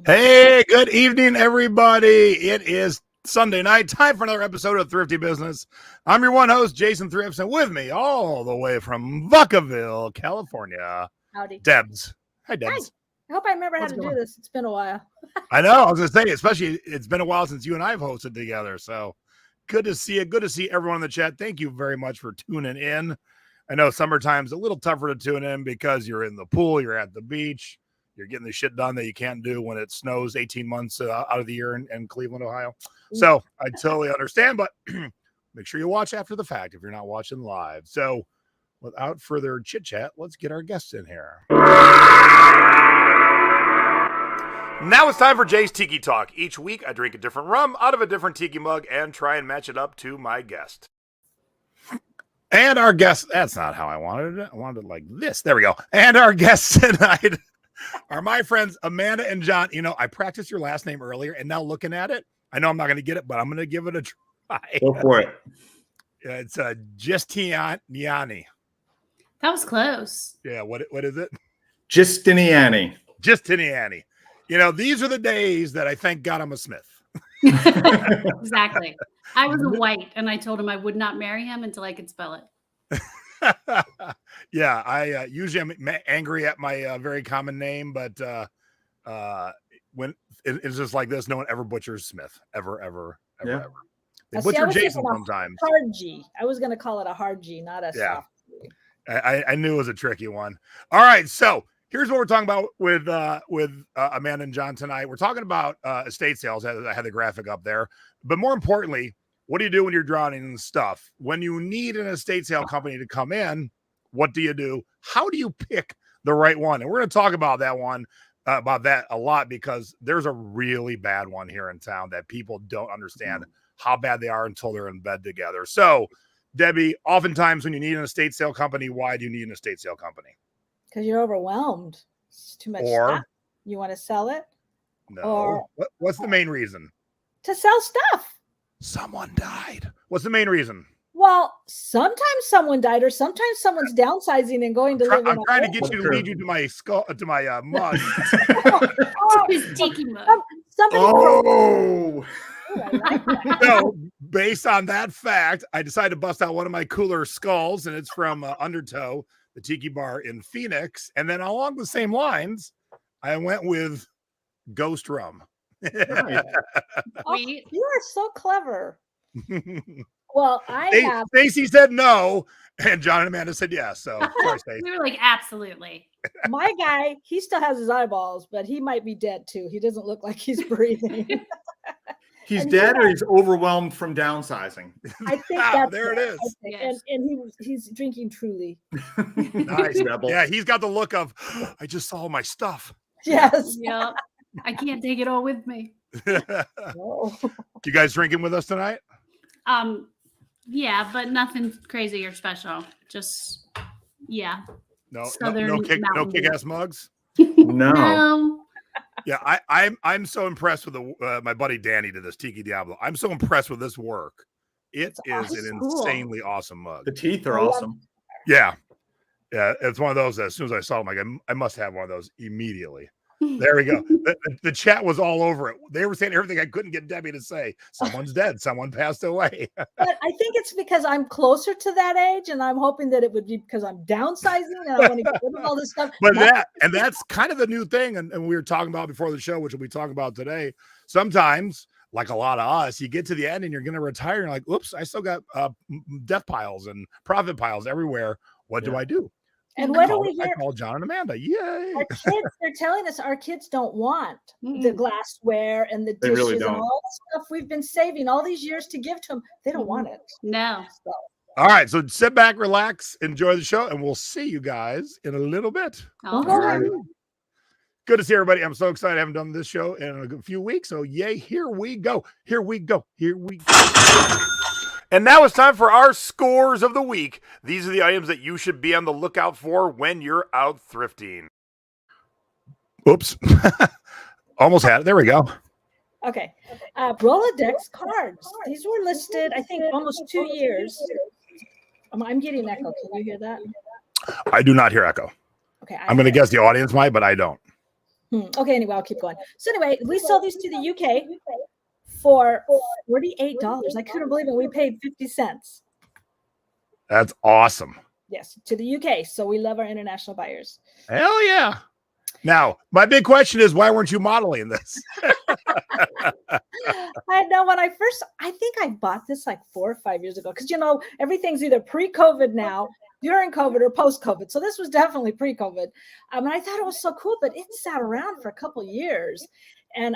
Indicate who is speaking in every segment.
Speaker 1: Hey, good evening, everybody. It is Sunday night. Time for another episode of Thrifty Business. I'm your one host, Jason Thrifts, and with me all the way from Vacaville, California,
Speaker 2: Howdy.
Speaker 1: Debs. Hi, Debs.
Speaker 2: Hi. I hope I remember how to do this. It's been a while.
Speaker 1: I know. I was going to say, especially it's been a while since you and I have hosted together. So good to see you. Good to see everyone in the chat. Thank you very much for tuning in. I know summertime's a little tougher to tune in because you're in the pool, you're at the beach. You're getting the shit done that you can't do when it snows 18 months out of the year in Cleveland, Ohio. So I totally understand, but make sure you watch after the fact if you're not watching live. So without further chit chat, let's get our guests in here. Now it's time for Jay's Tiki Talk. Each week I drink a different rum out of a different tiki mug and try and match it up to my guest. And our guest, that's not how I wanted it. I wanted it like this. There we go. And our guests tonight are my friends Amanda and John. You know, I practiced your last name earlier, and now looking at it, I know I'm not going to get it, but I'm going to give it a try.
Speaker 3: Go for it.
Speaker 1: It's Giustiniani.
Speaker 4: That was close.
Speaker 1: Yeah, what is it?
Speaker 3: Giustiniani.
Speaker 1: Giustiniani. You know, these are the days that I thank God I'm a Smith.
Speaker 4: Exactly. I was a white, and I told him I would not marry him until I could spell it.
Speaker 1: Yeah, I usually I'm angry at my very common name, but when it's just like this, no one ever butchers Smith, ever. They butcher Jason sometimes.
Speaker 2: Hard G. I was going to call it a hard G, not a soft G.
Speaker 1: I knew it was a tricky one. All right, so here's what we're talking about with Amanda and John tonight. We're talking about estate sales. I had the graphic up there, but more importantly, what do you do when you're drowning in stuff? When you need an estate sale company to come in, what do you do? How do you pick the right one? And we're going to talk about that one, about that a lot, because there's a really bad one here in town that people don't understand how bad they are until they're in bed together. So, Debbie, oftentimes when you need an estate sale company, why do you need an estate sale company?
Speaker 2: Because you're overwhelmed. It's too much stuff. You want to sell it?
Speaker 1: No.
Speaker 2: Or,
Speaker 1: what's the main reason?
Speaker 2: To sell stuff.
Speaker 1: Someone died. What's the main reason?
Speaker 2: Well, sometimes someone died, or sometimes someone's downsizing and going to live in
Speaker 1: I'm trying to get you to lead you to my skull, to my mug.
Speaker 4: His tiki mug.
Speaker 2: Oh, I like that.
Speaker 1: So, based on that fact, I decided to bust out one of my cooler skulls, and it's from Undertow, the tiki bar in Phoenix. And then along the same lines, I went with Ghost Rum.
Speaker 2: Oh, you are so clever. Well,
Speaker 1: Stacy said no, and John and Amanda said yes. So sorry, Stacy.
Speaker 4: We were like, absolutely.
Speaker 2: My guy, he still has his eyeballs, but he might be dead too. He doesn't look like he's breathing.
Speaker 3: He's dead, or he's overwhelmed from downsizing.
Speaker 2: I think that's
Speaker 1: there it is.
Speaker 4: Yes.
Speaker 2: And he's drinking Truly.
Speaker 1: Nice. Yeah, he's got the look of, I just saw my stuff.
Speaker 2: Yes.
Speaker 4: Yeah. I can't take it all with me.
Speaker 2: Oh.
Speaker 1: You guys drinking with us tonight?
Speaker 4: Yeah, but nothing crazy or special. Just
Speaker 1: No kick-ass mugs.
Speaker 3: No.
Speaker 1: Yeah, I'm so impressed with my buddy Danny did this Tiki Diablo. I'm so impressed with this work. It is an insanely awesome mug.
Speaker 3: The teeth are awesome.
Speaker 1: Yeah, it's one of those that as soon as I saw them, like I must have one of those immediately. There we go. The chat was all over it. They were saying everything I couldn't get Debbie to say. Someone's dead. Someone passed away.
Speaker 2: But I think it's because I'm closer to that age, and I'm hoping that it would be because I'm downsizing and I want to get rid of all this stuff.
Speaker 1: But that's kind of the new thing, and we were talking about before the show, which we'll be talking about today. Sometimes, like a lot of us, you get to the end and you're going to retire. And you're like, oops, I still got death piles and profit piles everywhere. What do I do?
Speaker 2: And what do we hear?
Speaker 1: I call John and Amanda. Yay.
Speaker 2: Our kids, they're telling us our kids don't want the glassware and the dishes and all the stuff we've been saving all these years to give to them. They don't want it.
Speaker 4: No.
Speaker 2: So.
Speaker 1: All right. So sit back, relax, enjoy the show, and we'll see you guys in a little bit.
Speaker 4: All right.
Speaker 1: Good to see everybody. I'm so excited. I haven't done this show in a few weeks. So yay, here we go. Here we go. Here we go. And now it's time for our scores of the week. These are the items that you should be on the lookout for when you're out thrifting. Oops. Almost had it. There we go.
Speaker 2: Okay. Rolodex cards. These were listed, I think, almost 2 years. I'm getting echo. Can you hear that?
Speaker 1: I do not hear echo.
Speaker 2: Okay.
Speaker 1: I'm going to guess the audience might, but I don't.
Speaker 2: Okay. Anyway, I'll keep going. So anyway, we sold these to the UK for $48. I couldn't believe it. We paid 50 cents.
Speaker 1: That's awesome.
Speaker 2: Yes, to the UK. So we love our international buyers.
Speaker 1: Hell yeah. Now, my big question is, why weren't you modeling this?
Speaker 2: I know I think I bought this like 4 or 5 years ago because, everything's either pre-COVID now, during COVID, or post-COVID. So this was definitely pre-COVID. And I thought it was so cool, but it sat around for a couple of years and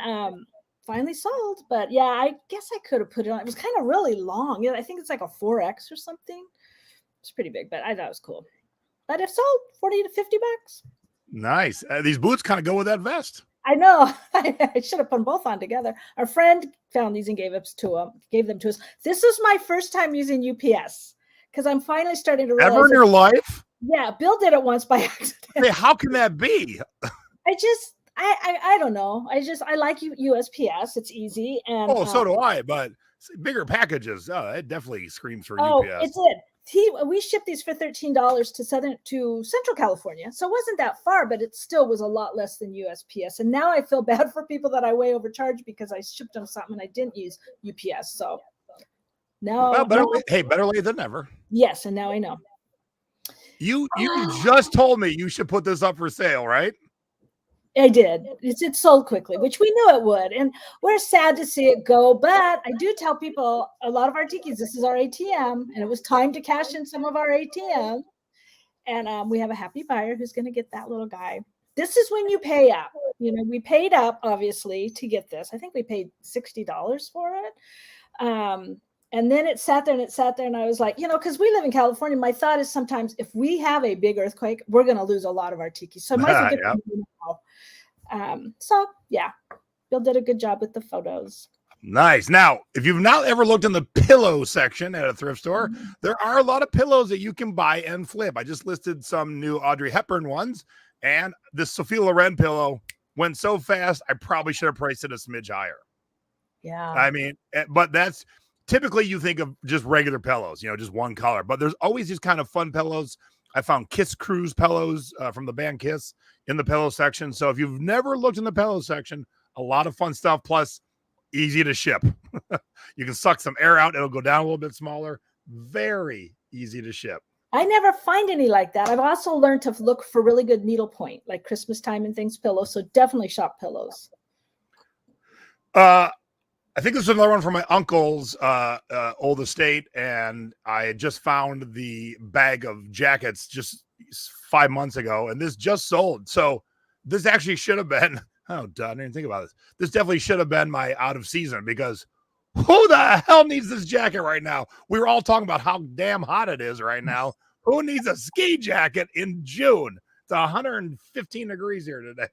Speaker 2: finally sold. But yeah, I guess I could have put it on. It was kind of really long. I think it's like a 4X or something. It's pretty big, but I thought it was cool. But if sold, 40 to 50 bucks.
Speaker 1: Nice. These boots kind of go with that vest.
Speaker 2: I know. I should have put them both on together. Our friend found these and gave them to us. This is my first time using UPS because I'm finally starting to realize.
Speaker 1: Ever in your life?
Speaker 2: Yeah, Bill did it once by accident.
Speaker 1: Hey, how can that be?
Speaker 2: I don't know. I like USPS. It's easy. And
Speaker 1: so do I, but bigger packages. It definitely screams for
Speaker 2: UPS.
Speaker 1: UPS.
Speaker 2: It did. We shipped these for $13 to Central California. So it wasn't that far, but it still was a lot less than USPS. And now I feel bad for people that I way overcharged because I shipped them something and I didn't use UPS. So now,
Speaker 1: better late than never.
Speaker 2: Yes, and now I know.
Speaker 1: You just told me you should put this up for sale, right?
Speaker 2: I did. It sold quickly, which we knew it would. And we're sad to see it go. But I do tell people a lot of our tikis, this is our ATM. And it was time to cash in some of our ATM. And we have a happy buyer who's going to get that little guy. This is when you pay up. We paid up, obviously, to get this. I think we paid $60 for it. And then it sat there. And I was like, because we live in California, my thought is sometimes if we have a big earthquake, we're going to lose a lot of our tiki. So I might as well get them now. So yeah, Bill did a good job with the photos.
Speaker 1: Nice. Now, if you've not ever looked in the pillow section at a thrift store, there are a lot of pillows that you can buy and flip. I just listed some new Audrey Hepburn ones, and this Sophia Loren pillow went so fast, I probably should have priced it a smidge higher.
Speaker 2: Yeah.
Speaker 1: I mean, but that's typically you think of just regular pillows, just one color, but there's always these kind of fun pillows. I found Kiss Cruise pillows from the band Kiss in the pillow section. So if you've never looked in the pillow section, a lot of fun stuff, plus easy to ship. You can suck some air out. It'll go down a little bit smaller. Very easy to ship.
Speaker 2: I never find any like that. I've also learned to look for really good needlepoint, like Christmas time and things, pillows. So definitely shop pillows.
Speaker 1: I think this is another one from my uncle's old estate, and I had just found the bag of jackets just 5 months ago, and this just sold. So this actually should have been, I didn't think about this. This definitely should have been my out of season, because who the hell needs this jacket right now? We were all talking about how damn hot it is right now. Who needs a ski jacket in June? It's 115 degrees here today.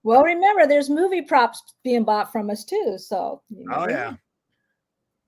Speaker 2: Well, remember, there's movie props being bought from us too. So,
Speaker 1: Oh, yeah.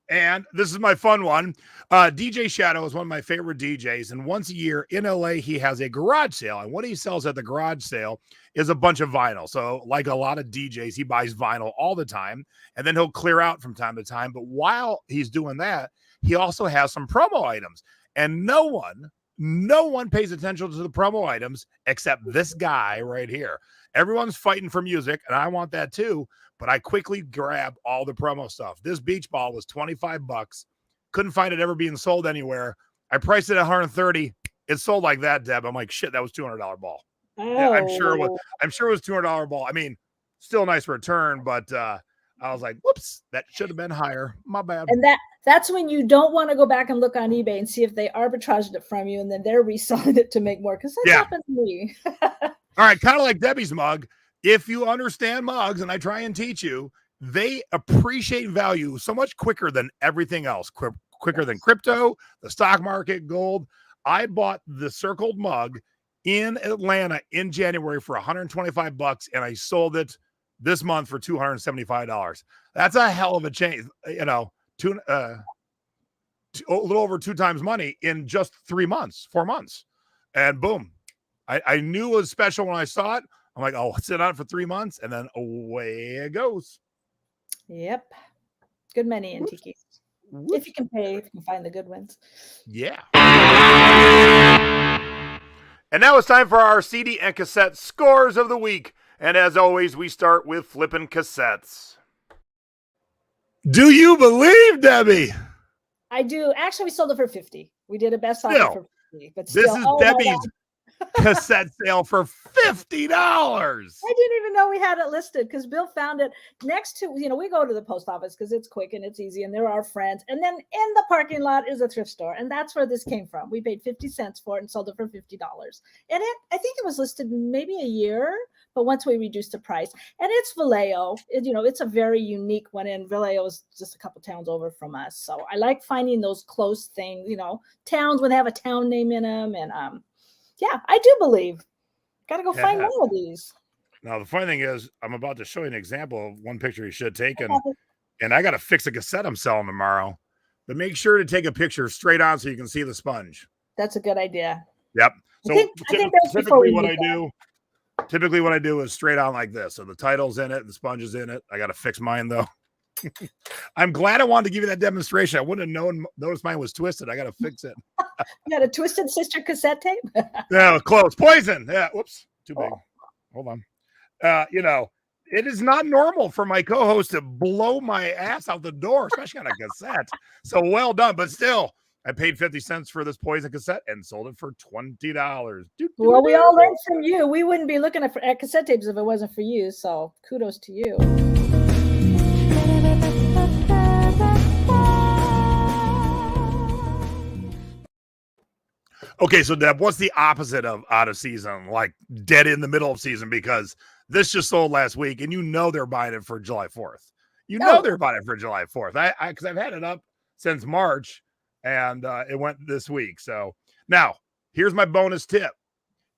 Speaker 1: And this is my fun one. DJ Shadow is one of my favorite DJs. And once a year in LA, he has a garage sale. And what he sells at the garage sale is a bunch of vinyl. So like a lot of DJs, he buys vinyl all the time. And then he'll clear out from time to time. But while he's doing that, he also has some promo items. And no one pays attention to the promo items except this guy right here. Everyone's fighting for music, and I want that too. But I quickly grab all the promo stuff. This beach ball was $25. Couldn't find it ever being sold anywhere. I priced it at $130. It sold like that, Deb. I'm like, shit, that was $200 ball.
Speaker 2: Oh.
Speaker 1: Yeah, I'm sure it was $200 ball. I mean, still a nice return, but I was like, whoops, that should have been higher. My bad.
Speaker 2: And that's when you don't want to go back and look on eBay and see if they arbitraged it from you and then they're reselling it to make more, because that's happened to me.
Speaker 1: All right, kind of like Debbie's mug. If you understand mugs, and I try and teach you, they appreciate value so much quicker than everything else, quicker than crypto, the stock market, gold. I bought the circled mug in Atlanta in January for $125, and I sold it this month for $275. That's a hell of a change, a little over 2 times money in just 4 months. And boom, I knew it was special when I saw it. I'm like, oh, sit on it for 3 months, and then away it goes.
Speaker 2: Yep. Good money in tiki. If you can pay, if you can find the good ones.
Speaker 1: Yeah. And now it's time for our CD and cassette scores of the week. And as always, we start with flipping cassettes. Do you believe, Debbie?
Speaker 2: I do. Actually, we sold it for 50. We did a best offer for 50. But
Speaker 1: this
Speaker 2: still,
Speaker 1: is Debbie's cassette sale for $50.
Speaker 2: I didn't even know we had it listed because Bill found it next to, we go to the post office because it's quick and it's easy and there are friends. And then in the parking lot is a thrift store. And that's where this came from. We paid 50 cents for it and sold it for $50. And I think it was listed maybe a year, but once we reduced the price, and it's Vallejo, it's a very unique one. And Vallejo is just a couple towns over from us. So I like finding those close things, towns when they have a town name in them. And, yeah, I do believe. Got to go find more of these.
Speaker 1: Now, the funny thing is, I'm about to show you an example of one picture you should have taken. And I got to fix a cassette I'm selling tomorrow. But make sure to take a picture straight on so you can see the sponge.
Speaker 2: That's a good idea.
Speaker 1: Yep. So
Speaker 2: I think
Speaker 1: typically what I do is straight on like this. So the title's in it, the sponge is in it. I got to fix mine, though. I'm glad I wanted to give you that demonstration. I wouldn't have noticed mine was twisted. I got to fix it.
Speaker 2: You got a Twisted Sister cassette tape?
Speaker 1: No, close. Poison. Yeah. Whoops. Too big. Hold on. It is not normal for my co-host to blow my ass out the door, especially on a cassette. So well done. But still, I paid 50 cents for this Poison cassette and sold it for $20.
Speaker 2: Well, we all learned from you. We wouldn't be looking at cassette tapes if it wasn't for you. So kudos to you.
Speaker 1: Okay, so Deb, what's the opposite of out of season, like dead in the middle of season? Because this just sold last week, and they're buying it for July 4th. They're buying it for July 4th. Because I've had it up since March, and it went this week. So now, here's my bonus tip.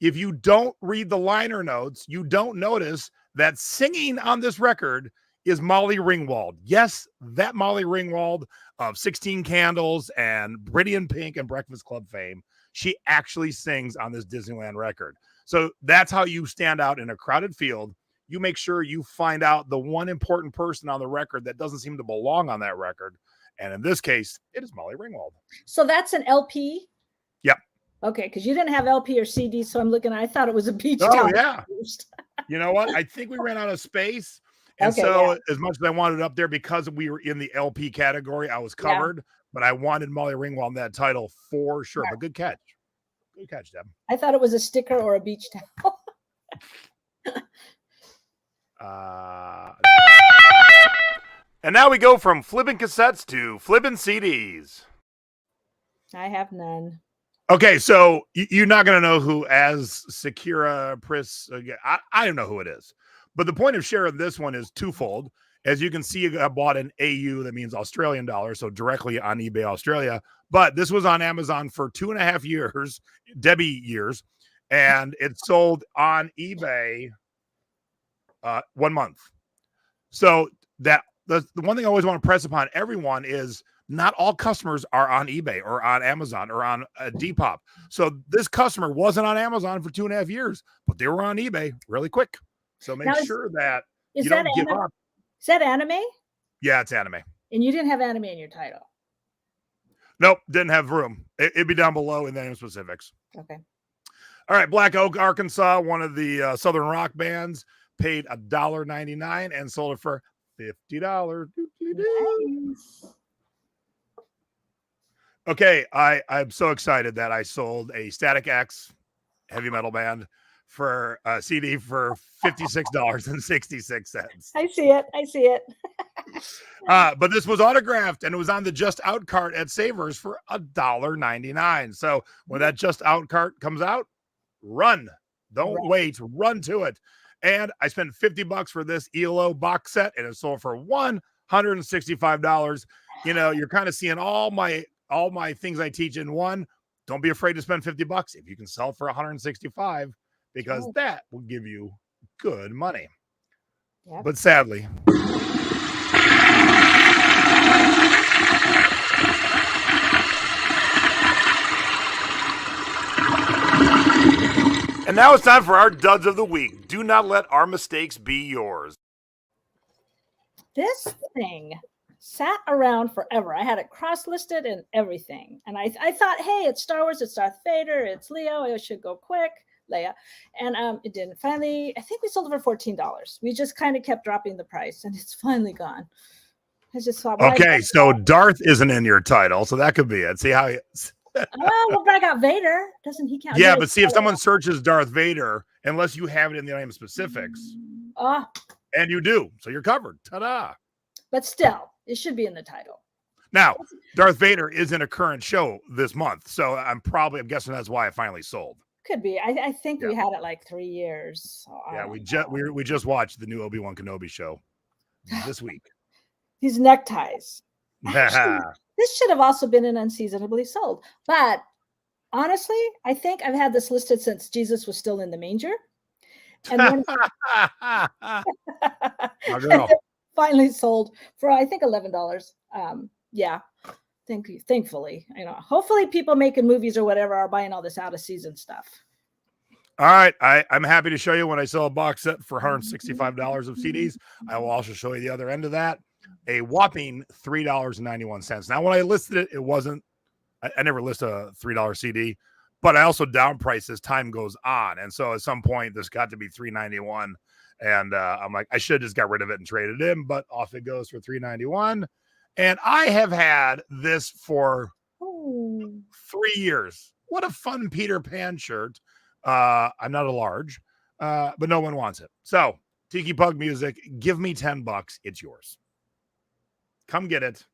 Speaker 1: If you don't read the liner notes, you don't notice that singing on this record is Molly Ringwald. Yes, that Molly Ringwald of 16 Candles and Pretty in Pink and Breakfast Club fame. She actually sings on this Disneyland record. So that's how you stand out in a crowded field. You make sure you find out the one important person on the record that doesn't seem to belong on that record. And in this case, it is Molly Ringwald.
Speaker 2: So that's an LP?
Speaker 1: Yep.
Speaker 2: Okay, because you didn't have LP or CD, so I thought it was a beach.
Speaker 1: Oh, yeah. You know what? I think we ran out of space. And as much as I wanted it up there, because we were in the LP category, I was covered. Yeah. But I wanted Molly Ringwald in that title for sure. Yeah. But good catch. Good catch, Deb.
Speaker 2: I thought it was a sticker or a beach towel.
Speaker 1: And now we go from flipping cassettes to flipping CDs.
Speaker 2: I have none.
Speaker 1: Okay, so you're not going to know who as Sakura Pris. I don't know who it is. But the point of sharing this one is twofold. As you can see, I bought an AU, that means Australian dollar, so directly on eBay Australia. But this was on Amazon for 2.5 years, Debbie years, and it sold on eBay 1 month. So that the one thing I always want to press upon everyone is not all customers are on eBay or on Amazon or on Depop. So this customer wasn't on Amazon for 2.5 years, but they were on eBay really quick. So make sure that you don't give up.
Speaker 2: Is that anime?
Speaker 1: Yeah, it's anime.
Speaker 2: And you didn't have anime in your title?
Speaker 1: Nope, didn't have room. It'd be down below in the name specifics.
Speaker 2: Okay.
Speaker 1: All right, Black Oak, Arkansas, one of the Southern rock bands, paid $1.99 and sold it for $50. Nice. Okay, I'm so excited that I sold a Static X heavy metal band for a CD for $56.66.
Speaker 2: I see it.
Speaker 1: But this was autographed and it was on the Just Out cart at Savers for $1.99. So when that Just Out cart comes out, run. Don't wait. Run to it. And I spent $50 for this ELO box set and it sold for $165. You're kind of seeing all my things I teach in one. Don't be afraid to spend $50 if you can sell for $165. Because that will give you good money. Yep. But sadly, And now it's time for our duds of the week. Do not let our mistakes be yours.
Speaker 2: This thing sat around forever. I had it cross-listed and everything. And I thought, hey, it's Star Wars, it's Darth Vader, it's Leo, it should go quick, Leia. And it didn't. Finally, I think we sold it for $14. We just kind of kept dropping the price, and it's finally gone. I just thought,
Speaker 1: okay, so Darth isn't in your title, so that could be it. See how he...
Speaker 2: well, but I got Vader. Doesn't he count?
Speaker 1: Yeah, but see, if someone searches Darth Vader, unless you have it in the item specifics, and you do, so you're covered. Ta-da!
Speaker 2: But still, it should be in the title.
Speaker 1: Now, Darth Vader is in a current show this month, so I'm guessing that's why it finally sold.
Speaker 2: Could be. I think we had it like 3 years. So
Speaker 1: yeah, we just watched the new Obi-Wan Kenobi show this week.
Speaker 2: These neckties. This should have also been an unseasonably sold. But honestly, I think I've had this listed since Jesus was still in the manger. And then finally sold for, I think, $11. Yeah. Thankfully, hopefully people making movies or whatever are buying all this out of season stuff.
Speaker 1: All right. I'm happy to show you when I sell a box set for $165 of CDs. I will also show you the other end of that. A whopping $3.91. Now, when I listed it, it wasn't, I never list a $3 CD, but I also down price as time goes on. And so at some point, this got to be $3.91. And I'm like, I should have just got rid of it and traded it in, but off it goes for $3.91. And I have had this for 3 years. What a fun Peter Pan shirt. I'm not a large, but no one wants it. So Tiki Pug Music, give me $10. It's yours. Come get it.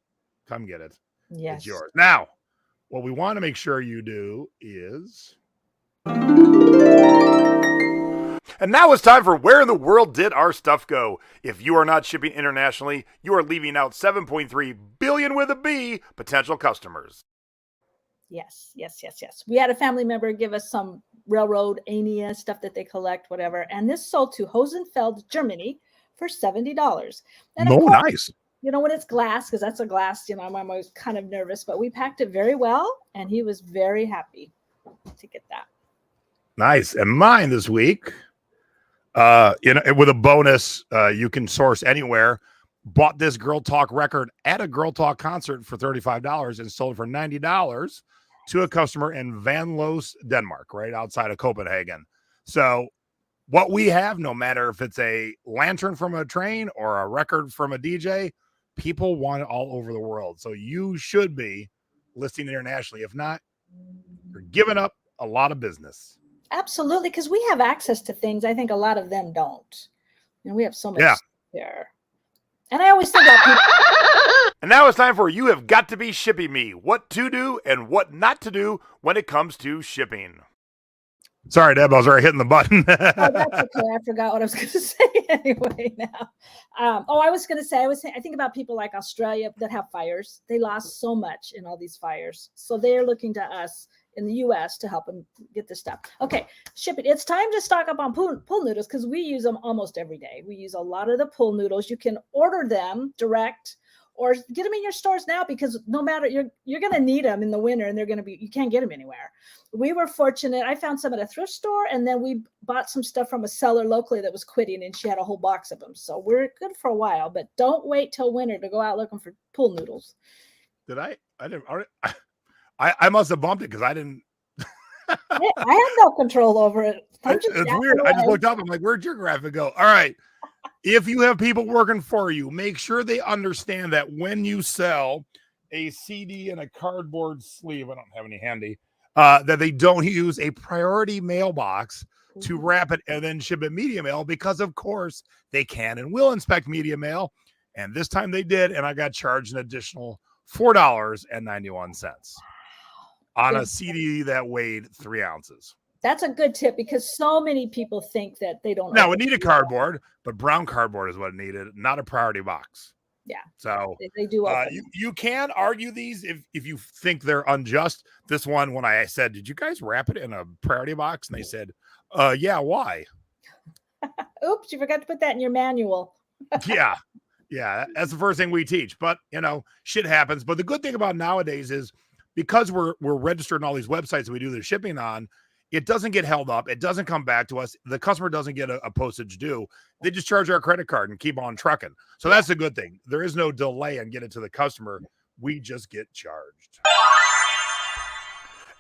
Speaker 1: Come get it.
Speaker 2: Yes.
Speaker 1: It's yours. Now, what we want to make sure you do is... And now it's time for Where in the World Did Our Stuff Go? If you are not shipping internationally, you are leaving out 7.3 billion with a B potential customers.
Speaker 2: Yes. We had a family member give us some railroad Ania stuff that they collect, whatever. And this sold to Hosenfeld, Germany for $70. And
Speaker 1: oh, nice.
Speaker 2: When it's glass, because that's a glass, I'm always kind of nervous, but we packed it very well. And he was very happy to get that.
Speaker 1: Nice. And mine this week, with a bonus, you can source anywhere. Bought this Girl Talk record at a Girl Talk concert for $35 and sold for $90 to a customer in Van Loos, Denmark, right outside of Copenhagen. So what we have, no matter if it's a lantern from a train or a record from a DJ, people want it all over the world. So you should be listing internationally. If not, you're giving up a lot of business.
Speaker 2: Absolutely, because we have access to things I think a lot of them don't. We have so much there. And I always think about people.
Speaker 1: And now it's time for You Have Got to Be Shipping Me. What to do and what not to do when it comes to shipping. Sorry, Deb, I was already hitting the button.
Speaker 2: Oh, that's okay. I forgot what I was going to say anyway now. I was going to say, I think about people like Australia that have fires. They lost so much in all these fires. So they're looking to us in the U.S. to help them get this stuff. Okay, shipping. It's time to stock up on pool noodles because we use them almost every day. We use a lot of the pool noodles. You can order them direct or get them in your stores now because no matter, you're going to need them in the winter and you can't get them anywhere. We were fortunate. I found some at a thrift store and then we bought some stuff from a seller locally that was quitting and she had a whole box of them. So we're good for a while, but don't wait till winter to go out looking for pool noodles.
Speaker 1: Did I didn't. I must have bumped it because I didn't.
Speaker 2: I have no control over it.
Speaker 1: It's weird. I just looked up. I'm like, where'd your graphic go? All right. If you have people working for you, make sure they understand that when you sell a CD in a cardboard sleeve, I don't have any handy, that they don't use a priority mailbox to wrap it and then ship it media mail because, of course, they can and will inspect media mail. And this time they did, and I got charged an additional $4.91 on a CD that weighed 3 ounces.
Speaker 2: That's a good tip because so many people think that they don't.
Speaker 1: Now, it needed cardboard, but brown cardboard is what it needed, not a priority box.
Speaker 2: Yeah.
Speaker 1: So
Speaker 2: they do.
Speaker 1: You can argue these if you think they're unjust. This one, when I said, did you guys wrap it in a priority box? And they said, yeah, why?
Speaker 2: Oops, you forgot to put that in your manual.
Speaker 1: Yeah. That's the first thing we teach. But, shit happens. But the good thing about nowadays is because we're registered in all these websites that we do the shipping on, it doesn't get held up. It doesn't come back to us. The customer doesn't get a postage due. They just charge our credit card and keep on trucking. So that's a good thing. There is no delay in getting to the customer. We just get charged.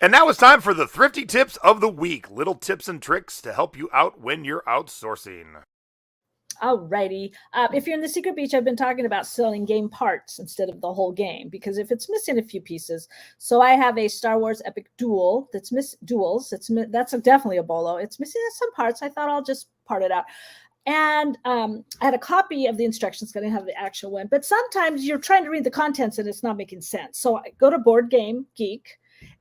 Speaker 1: And now it's time for the Thrifty Tips of the Week. Little tips and tricks to help you out when you're outsourcing.
Speaker 2: Alrighty. If you're in the Secret Beach, I've been talking about selling game parts instead of the whole game, because if it's missing a few pieces. So I have a Star Wars Epic Duel that's that's definitely a bolo. It's missing some parts. I thought I'll just part it out. And I had a copy of the instructions, going to have the actual one. But sometimes you're trying to read the contents and it's not making sense. So I go to Board Game Geek,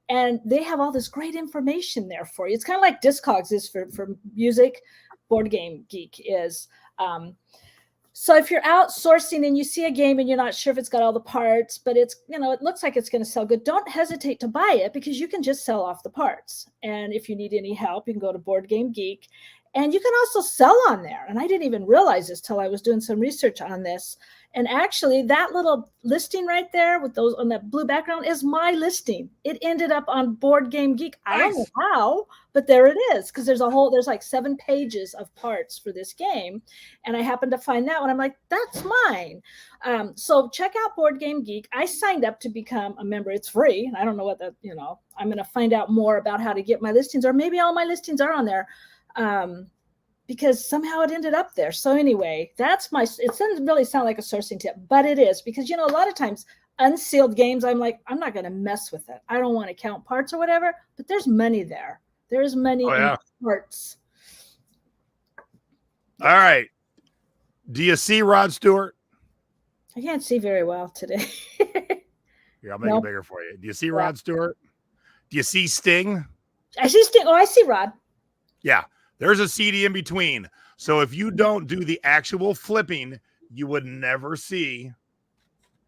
Speaker 2: and they have all this great information there for you. It's kind of like Discogs is for music. Board Game Geek is. So if you're outsourcing and you see a game and you're not sure if it's got all the parts, but it's, it looks like it's going to sell good, don't hesitate to buy it, because you can just sell off the parts. And if you need any help, you can go to Board Game Geek, and you can also sell on there. And I didn't even realize this till I was doing some research on this. And actually that little listing right there with those on that blue background is my listing. It ended up on Board Game Geek. I don't know how, but there it is. Cause there's like 7 pages of parts for this game. And I happened to find that one. I'm like, that's mine. So check out Board Game Geek. I signed up to become a member. It's free. I don't know what that, I'm going to find out more about how to get my listings, or maybe all my listings are on there. Because somehow it ended up there. So anyway, it doesn't really sound like a sourcing tip, but it is, because, a lot of times unsealed games, I'm like, I'm not going to mess with it. I don't want to count parts or whatever, but there's money there. There's money in parts.
Speaker 1: All right. Do you see Rod Stewart?
Speaker 2: I can't see very well today.
Speaker 1: Here, I'll make it bigger for you. Do you see Rod Stewart? Do you see Sting?
Speaker 2: I see Sting. Oh, I see Rod.
Speaker 1: Yeah. There's a CD in between. So if you don't do the actual flipping, you would never see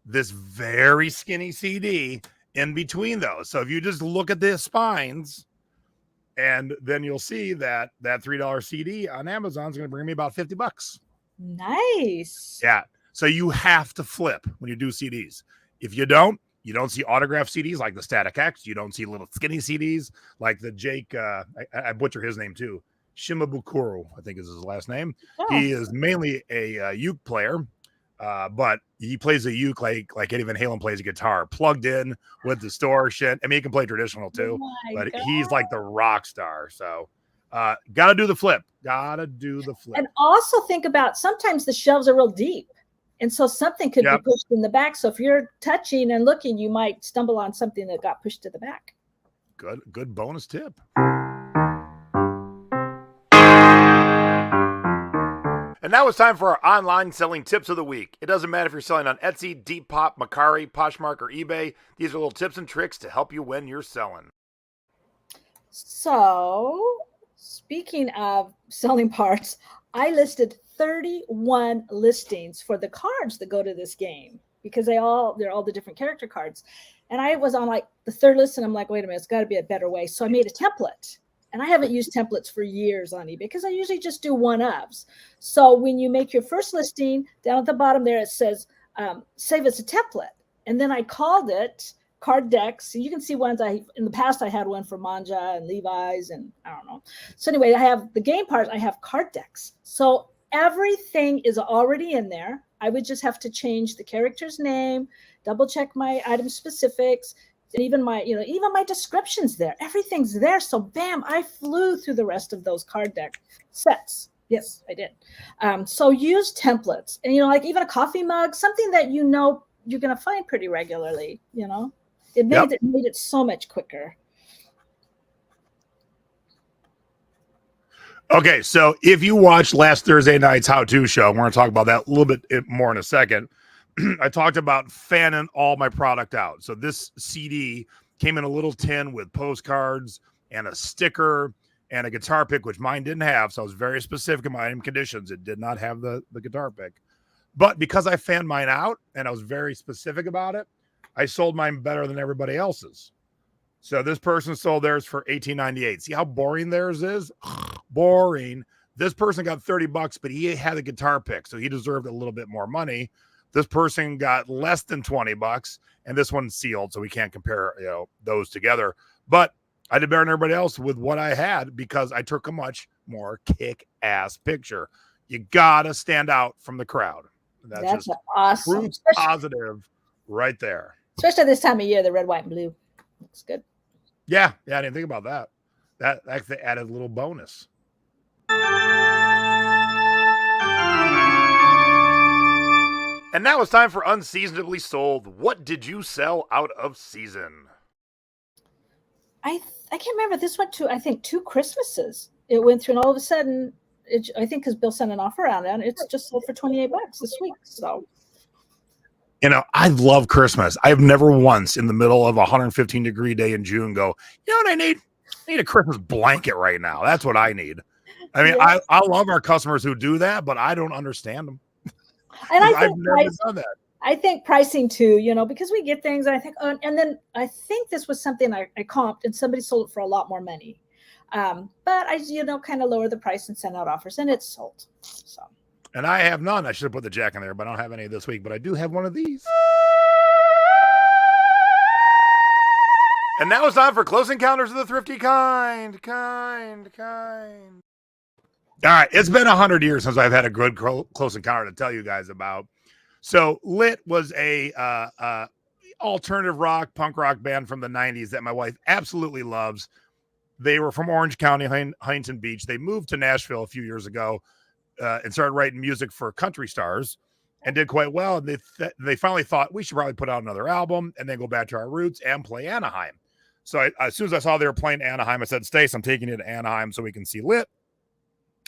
Speaker 1: this very skinny CD in between those. So if you just look at the spines, and then you'll see that $3 CD on Amazon is going to bring me about $50.
Speaker 2: Nice.
Speaker 1: Yeah. So you have to flip when you do CDs. If you don't see autograph CDs like the Static X. You don't see little skinny CDs like the Jake. I butcher his name too. Shimabukuro, I think is his last name. Oh. He is mainly a uke player, but he plays a uke like Eddie Van Halen plays a guitar, plugged in with the store shit. I mean, he can play traditional too, but he's like the rock star. So gotta do the flip. And also think about, sometimes the shelves are real deep, and so something could be pushed in the back. So if you're touching and looking, you might stumble on something that got pushed to the back. Good bonus tip. And now it's time for our online selling tips of the week. It doesn't matter if you're selling on Etsy, Depop, Mercari, Poshmark, or eBay. These are little tips and tricks to help you when you're selling.
Speaker 2: So, speaking of selling parts, I listed 31 listings for the cards that go to this game, because they're all the different character cards. And I was on like the third list, and I'm like, wait a minute, it's got to be a better way. So I made a template. And I haven't used templates for years on eBay, because I usually just do one-ofs. So when you make your first listing, down at the bottom there, it says, save as a template. And then I called it card decks. So you can see ones in the past, I had one for Manja and Levi's, and I don't know. So anyway, I have the game part, I have card decks. So everything is already in there. I would just have to change the character's name, double check my item specifics, and even my descriptions there. Everything's there. So bam, I flew through the rest of those card deck sets. Yes, I did. So use templates, and like even a coffee mug, something that you're going to find pretty regularly. It made it so much quicker.
Speaker 1: Okay, so if you watched last Thursday night's how-to show, we're going to talk about that a little bit more in a second. I talked about fanning all my product out. So this CD came in a little tin with postcards and a sticker and a guitar pick, which mine didn't have. So I was very specific in my item conditions. It did not have the guitar pick. But because I fanned mine out and I was very specific about it, I sold mine better than everybody else's. So this person sold theirs for $18.98. See how boring theirs is? Boring. This person got $30, but he had a guitar pick, so he deserved a little bit more money. This person got less than $20, and this one's sealed, so we can't compare those together. But I did better than everybody else with what I had because I took a much more kick-ass picture. You gotta stand out from the crowd.
Speaker 2: That's
Speaker 1: just
Speaker 2: awesome.
Speaker 1: proof positive right there.
Speaker 2: Especially this time of year, the red, white, and blue looks good.
Speaker 1: Yeah, I didn't think about that. That actually added a little bonus. And now it's time for Unseasonably Sold. What did you sell out of season?
Speaker 2: I can't remember. This went to, I think, 2 Christmases. It went through, and all of a sudden, I think because Bill sent an offer out, and it's just sold for $28 this week. So,
Speaker 1: I love Christmas. I've never once in the middle of a 115-degree day in June go, you know what I need? I need a Christmas blanket right now. That's what I need. I mean, yes. I love our customers who do that, but I don't understand them.
Speaker 2: And
Speaker 1: I've never done that.
Speaker 2: I think pricing too, because we get things, and I think, and then I think this was something I comped, and somebody sold it for a lot more money. But I, kind of lower the price and send out offers, and it's sold. So.
Speaker 1: And I have none. I should have put the jack in there, but I don't have any this week. But I do have one of these. And now it's time for Close Encounters of the Thrifty Kind. All right, it's been 100 years since I've had a good close encounter to tell you guys about. So Lit was a alternative rock, punk rock band from the 90s that my wife absolutely loves. They were from Orange County, Huntington Beach. They moved to Nashville a few years ago and started writing music for country stars and did quite well. And they finally thought we should probably put out another album and then go back to our roots and play Anaheim. So as soon as I saw they were playing Anaheim, I said, Stace, I'm taking you to Anaheim so we can see Lit,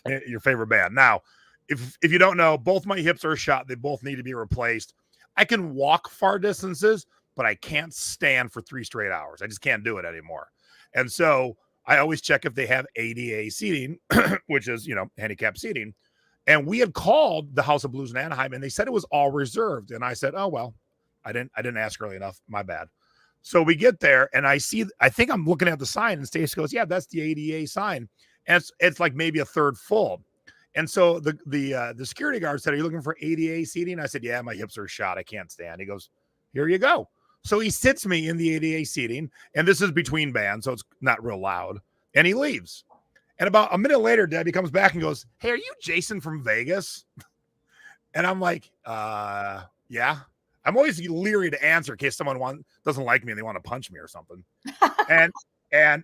Speaker 1: your favorite band. Now, if you don't know, both my hips are shot. They both need to be replaced. I can walk far distances, but I can't stand for 3 straight hours. I just can't do it anymore. And so I always check if they have ADA seating, which is, handicap seating. And we had called the House of Blues in Anaheim, and they said it was all reserved. And I said, oh, well, I didn't ask early enough. My bad. So we get there, and I think I'm looking at the sign, and Stacey goes, yeah, that's the ADA sign. And it's like maybe a third full. And so the security guard said, are you looking for ADA seating? I said, yeah, my hips are shot. I can't stand. He goes, here you go. So he sits me in the ADA seating, and this is between bands, so it's not real loud. And he leaves. And about a minute later, Debbie comes back and goes, hey, are you Jason from Vegas? And I'm like, yeah. I'm always leery to answer in case someone doesn't like me and they want to punch me or something. and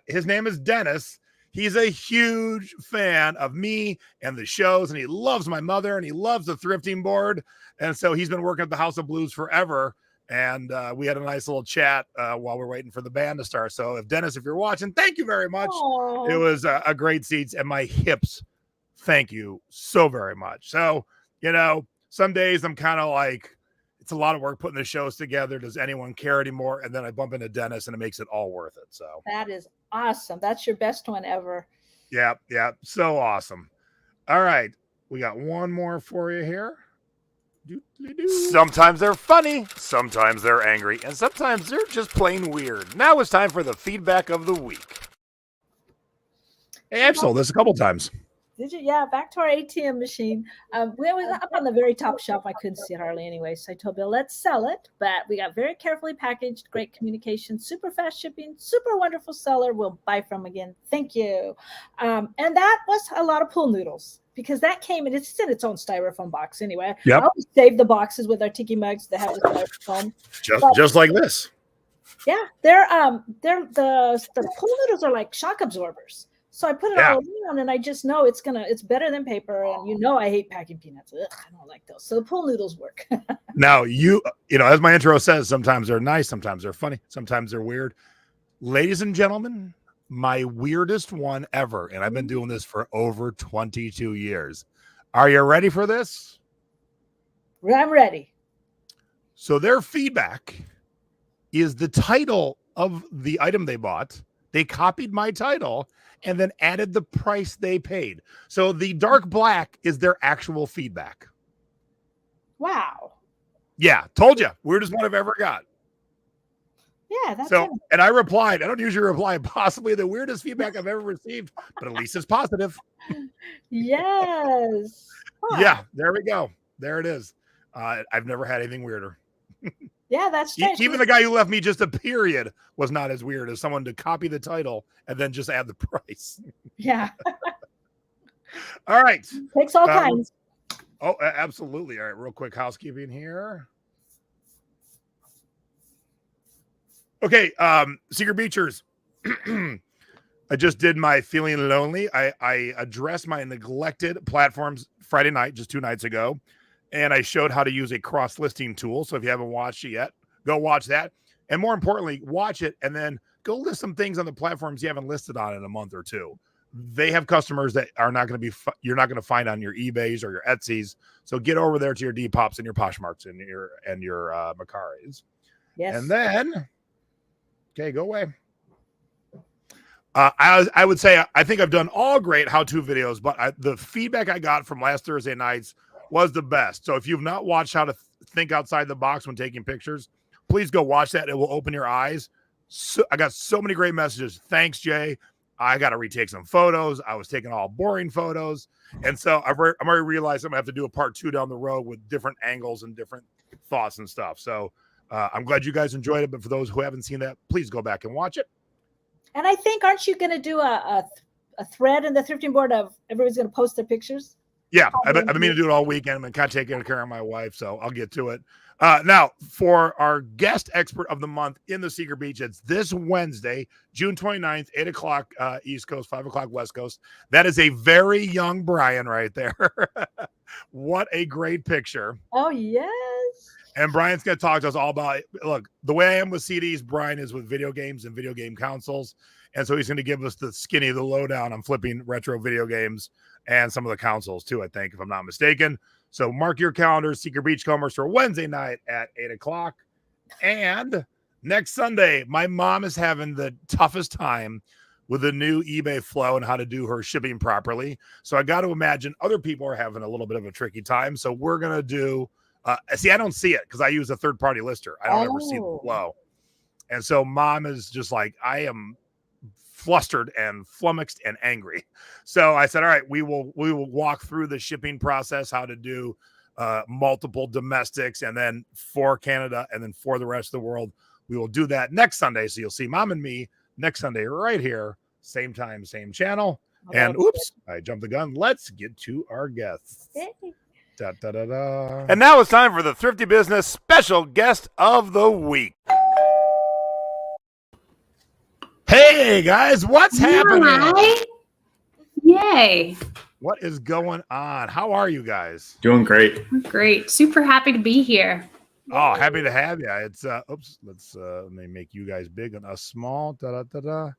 Speaker 1: his name is Dennis. He's a huge fan of me and the shows, and he loves my mother, and he loves the thrifting board. And so he's been working at the House of Blues forever. And we had a nice little chat while we're waiting for the band to start. So Dennis, if you're watching, thank you very much. Aww. It was a great seats, and my hips, thank you so very much. So, some days I'm kind of like, it's a lot of work putting the shows together. Does anyone care anymore? And then I bump into Dennis, and it makes it all worth it. So
Speaker 2: that is awesome. That's your best one ever.
Speaker 1: Yeah. So awesome. All right. We got one more for you here. Sometimes they're funny, sometimes they're angry, and sometimes they're just plain weird. Now it's time for the feedback of the week. Hey, I've sold this a couple times.
Speaker 2: Did you? Yeah, back to our ATM machine. We was up on the very top shelf. I couldn't see it hardly anyway. So I told Bill, let's sell it. But we got very carefully packaged, great communication, super fast shipping, super wonderful seller. We'll buy from again. Thank you. And that was a lot of pool noodles because that came and it's in its own styrofoam box anyway.
Speaker 1: Yep.
Speaker 2: I always save the boxes with our tiki mugs that have the styrofoam.
Speaker 1: Just like this.
Speaker 2: Yeah, they're the pool noodles are like shock absorbers. So I put it all around, and I just know it's better than paper. And I hate packing peanuts. Ugh, I don't like those. So the pool noodles work.
Speaker 1: Now as my intro says, sometimes they're nice, sometimes they're funny, sometimes they're weird. Ladies and gentlemen, my weirdest one ever, and I've been doing this for over 22 years. Are you ready for this?
Speaker 2: I'm ready.
Speaker 1: So their feedback is the title of the item they bought. They copied my title and then added the price they paid. So the dark black is their actual feedback.
Speaker 2: Wow.
Speaker 1: Yeah, told you. Weirdest one I've ever got.
Speaker 2: Yeah, that's
Speaker 1: so. And I replied. I don't usually reply. Possibly the weirdest feedback I've ever received, but at least it's positive.
Speaker 2: Yes.
Speaker 1: Huh. Yeah, there we go. There it is. I've never had anything weirder.
Speaker 2: Yeah, that's strange.
Speaker 1: Even the guy who left me just a period was not as weird as someone to copy the title and then just add the price.
Speaker 2: Yeah.
Speaker 1: All right.
Speaker 2: Takes all kinds.
Speaker 1: Oh, absolutely. All right. Real quick housekeeping here. Okay. Secret Beachers. I just did my feeling lonely. I addressed my neglected platforms Friday night, just 2 nights ago. And I showed how to use a cross-listing tool. So if you haven't watched it yet, go watch that. And more importantly, watch it and then go list some things on the platforms you haven't listed on in a month or two. They have customers that are not going to be, you're not going to find on your eBays or your Etsy's. So get over there to your Dpops and your Poshmarks and your Macaris.
Speaker 2: Yes.
Speaker 1: And then, okay, go away. I would say I think I've done all great how-to videos, but the feedback I got from last Thursday nights was the best. So if you've not watched how to think outside the box when taking pictures, please go watch that. It will open your eyes. So I got so many great messages. Thanks, Jay. I got to retake some photos. I was taking all boring photos. And so I'm already realized I'm going to have to do a part 2 down the road with different angles and different thoughts and stuff. So I'm glad you guys enjoyed it. But for those who haven't seen that, please go back and watch it.
Speaker 2: And I think, aren't you going to do a thread in the thrifting board of everybody's going to post their pictures?
Speaker 1: Yeah, I've been meaning to do it all weekend. I'm kind of taking care of my wife, so I'll get to it. Now, for our guest expert of the month in the Secret Beach, it's this Wednesday, June 29th, 8 o'clock East Coast, 5 o'clock West Coast. That is a very young Brian right there. What a great picture.
Speaker 2: Oh, yes.
Speaker 1: And Brian's going to talk to us all about, look, the way I am with CDs, Brian is with video games and video game consoles. And so he's going to give us the lowdown on flipping retro video games and some of the consoles too, I think, if I'm not mistaken. So mark your calendars, Secret Beachcombers, for Wednesday night at 8 o'clock. And next Sunday, my mom is having the toughest time with the new eBay flow and how to do her shipping properly. So I got to imagine other people are having a little bit of a tricky time. So we're going to do, see, I don't see it because I use a third-party lister. I don't ever see the flow. And so mom is just like, I am flustered and flummoxed and angry. So I said, all right, we will walk through the shipping process, how to do multiple domestics, and then for Canada and then for the rest of the world. We will do that next Sunday. So you'll see mom and me next Sunday right here, same time, same channel. And oops, I jumped the gun. Let's get to our guests. Da, da, da, da. And now it's time for the Thrifty Business special guest of the week. Hey guys, what's happening?
Speaker 4: Hi. Yay.
Speaker 1: What is going on? How are you guys?
Speaker 3: Doing great.
Speaker 4: Great. Super happy to be here.
Speaker 1: Oh, happy to have you. It's oops, let me make you guys big and us small. Da, da, da, da.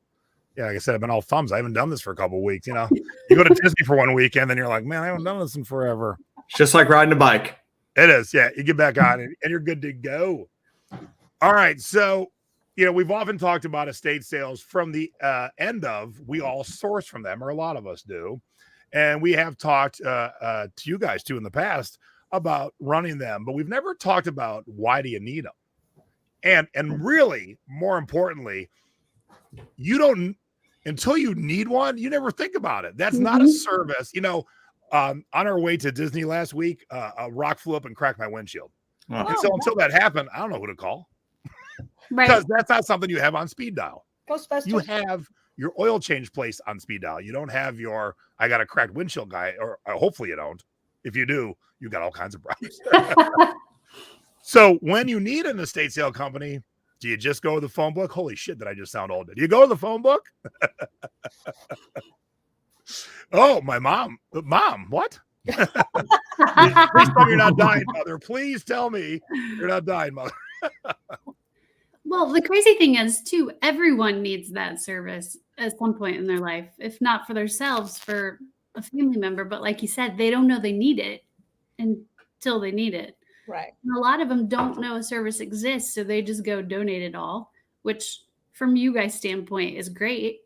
Speaker 1: Yeah, like I said, I've been all thumbs. I haven't done this for a couple of weeks. You know, you go to Disney for one weekend, then you're like, man, I haven't done this in forever.
Speaker 3: It's just like riding a bike.
Speaker 1: It is. Yeah, you get back on and you're good to go. All right, so you know, we've often talked about estate sales from the end of, we all source from them, or a lot of us do. And we have talked to you guys too in the past about running them, but we've never talked about why do you need them? And really, more importantly, you don't, until you need one, you never think about it. That's not a service. You know, on our way to Disney last week, a rock flew up and cracked my windshield.
Speaker 3: Oh.
Speaker 1: And so until that happened, I don't know who to call.
Speaker 4: Right.
Speaker 1: Because that's not something you have on speed dial.
Speaker 2: Ghostbusters.
Speaker 1: You have your oil change place on speed dial. You don't have your, I got a cracked windshield guy, or hopefully you don't. If you do, you got all kinds of problems. So when you need an estate sale company, do you just go to the phone book? Holy shit, did I just sound old? Do you go to the phone book? Oh, my mom. Mom, what? Please tell me you're not dying, mother. Please tell me you're not dying, mother.
Speaker 4: Well, the crazy thing is, too, everyone needs that service at some point in their life, if not for themselves, for a family member. But like you said, they don't know they need it until they need it.
Speaker 2: Right.
Speaker 4: And a lot of them don't know a service exists, so they just go donate it all, which from you guys' standpoint is great.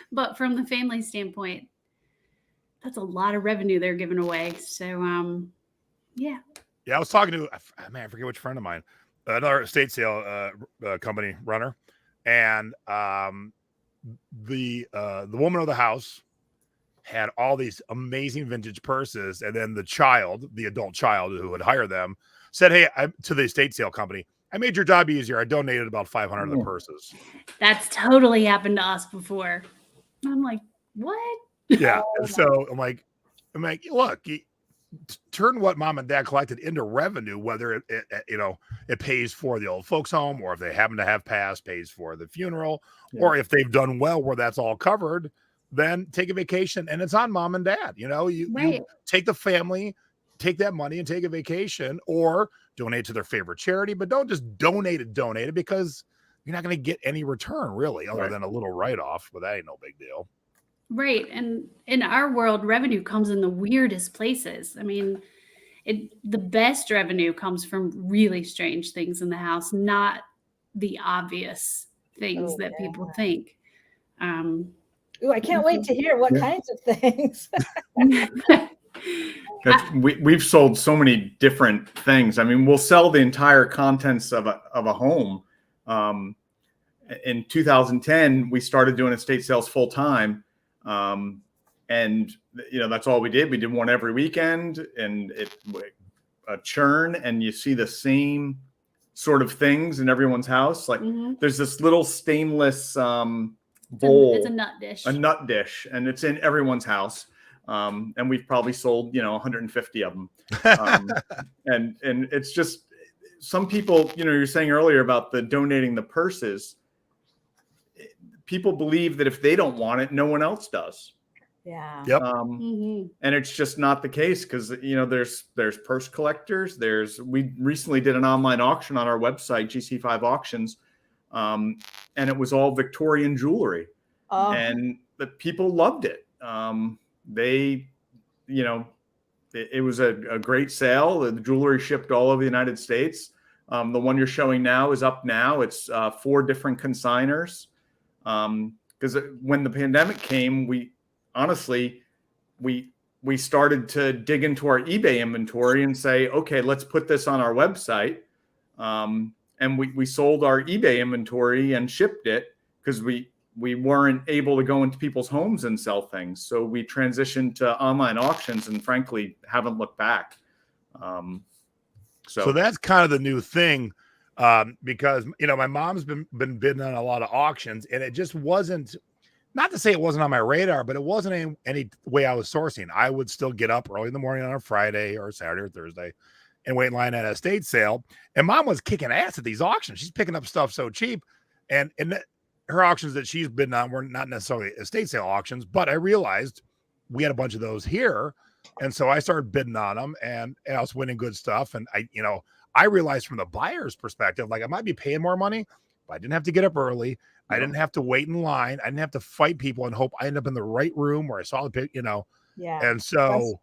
Speaker 4: But from the family standpoint, that's a lot of revenue they're giving away. So, yeah.
Speaker 1: Yeah, I was talking to, I forget which friend of mine, another estate sale company runner, and the woman of the house had all these amazing vintage purses, and then the adult child who would hire them, said, "Hey, to the estate sale company, I made your job easier. I donated about 500 of the purses."
Speaker 4: That's totally happened to us before. I'm like, what?
Speaker 1: Yeah. So I'm like, look, turn what mom and dad collected into revenue, whether it pays for the old folks home, or if they happen to have passed, pays for the funeral, or if they've done well where that's all covered, then take a vacation and it's on mom and dad. You take the family, take that money and take a vacation, or donate to their favorite charity, but don't just donate it because you're not going to get any return really, other than a little write-off, but that ain't no big deal.
Speaker 4: Right. And in our world, revenue comes in the weirdest places. I mean, the best revenue comes from really strange things in the house, not the obvious things that people think.
Speaker 2: Ooh, I can't wait to hear what kinds of things.
Speaker 3: We've sold so many different things. I mean, we'll sell the entire contents of a home. In 2010, we started doing estate sales full time. And that's all we did. We did one every weekend, and a churn, and you see the same sort of things in everyone's house. Like there's this little stainless bowl.
Speaker 4: It's a nut dish,
Speaker 3: and it's in everyone's house. And we've probably sold 150 of them. And it's just some people, you're saying earlier about the donating the purses. People believe that if they don't want it, no one else does.
Speaker 2: Yeah.
Speaker 1: Yep.
Speaker 3: And it's just not the case, because there's purse collectors. We recently did an online auction on our website, GC5 Auctions, and it was all Victorian jewelry, and the people loved it. It was a great sale. The jewelry shipped all over the United States. The one you're showing now is up now. It's 4 different consigners. Because when the pandemic came, we started to dig into our eBay inventory and say, okay, let's put this on our website. And we sold our eBay inventory and shipped it, because we weren't able to go into people's homes and sell things. So we transitioned to online auctions, and frankly, haven't looked back.
Speaker 1: So that's kind of the new thing. Because my mom's been bidding on a lot of auctions, and it just wasn't, not to say it wasn't on my radar, but it wasn't any way I was sourcing. I would still get up early in the morning on a Friday or Saturday or Thursday and wait in line at a estate sale. And mom was kicking ass at these auctions. She's picking up stuff so cheap, and her auctions that she's been on were not necessarily estate sale auctions, but I realized we had a bunch of those here, and so I started bidding on them, and I was winning good stuff. And I realized from the buyer's perspective, like I might be paying more money, but I didn't have to get up early. I didn't have to wait in line. I didn't have to fight people and hope I end up in the right room where I saw the pic,
Speaker 2: Yeah.
Speaker 1: And so,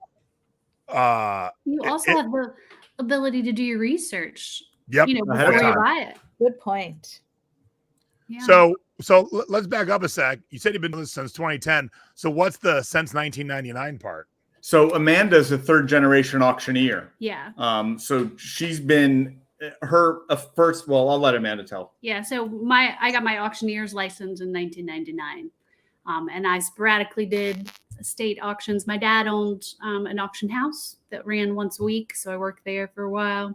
Speaker 4: you also have the ability to do your research.
Speaker 1: Yep.
Speaker 4: Before you buy it.
Speaker 2: Good point.
Speaker 4: Yeah.
Speaker 1: So let's back up a sec. You said you've been doing this since 2010. So what's the since 1999 part?
Speaker 3: So Amanda's a 3rd generation auctioneer.
Speaker 4: Yeah.
Speaker 3: So she's been first. Well, I'll let Amanda tell.
Speaker 4: Yeah. So I got my auctioneer's license in 1999, and I sporadically did estate auctions. My dad owned an auction house that ran once a week, so I worked there for a while.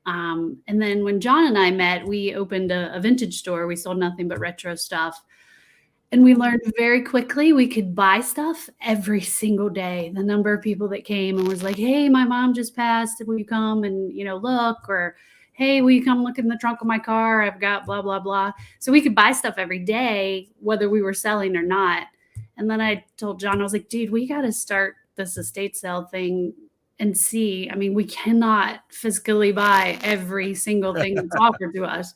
Speaker 4: And then when John and I met, we opened a vintage store. We sold nothing but retro stuff. And we learned very quickly we could buy stuff every single day. The number of people that came and was like, hey, my mom just passed. Will you come and, look? Or, hey, will you come look in the trunk of my car? I've got blah, blah, blah. So we could buy stuff every day, whether we were selling or not. And then I told John, I was like, dude, we got to start this estate sale thing and see. I mean, we cannot physically buy every single thing that's offered to us.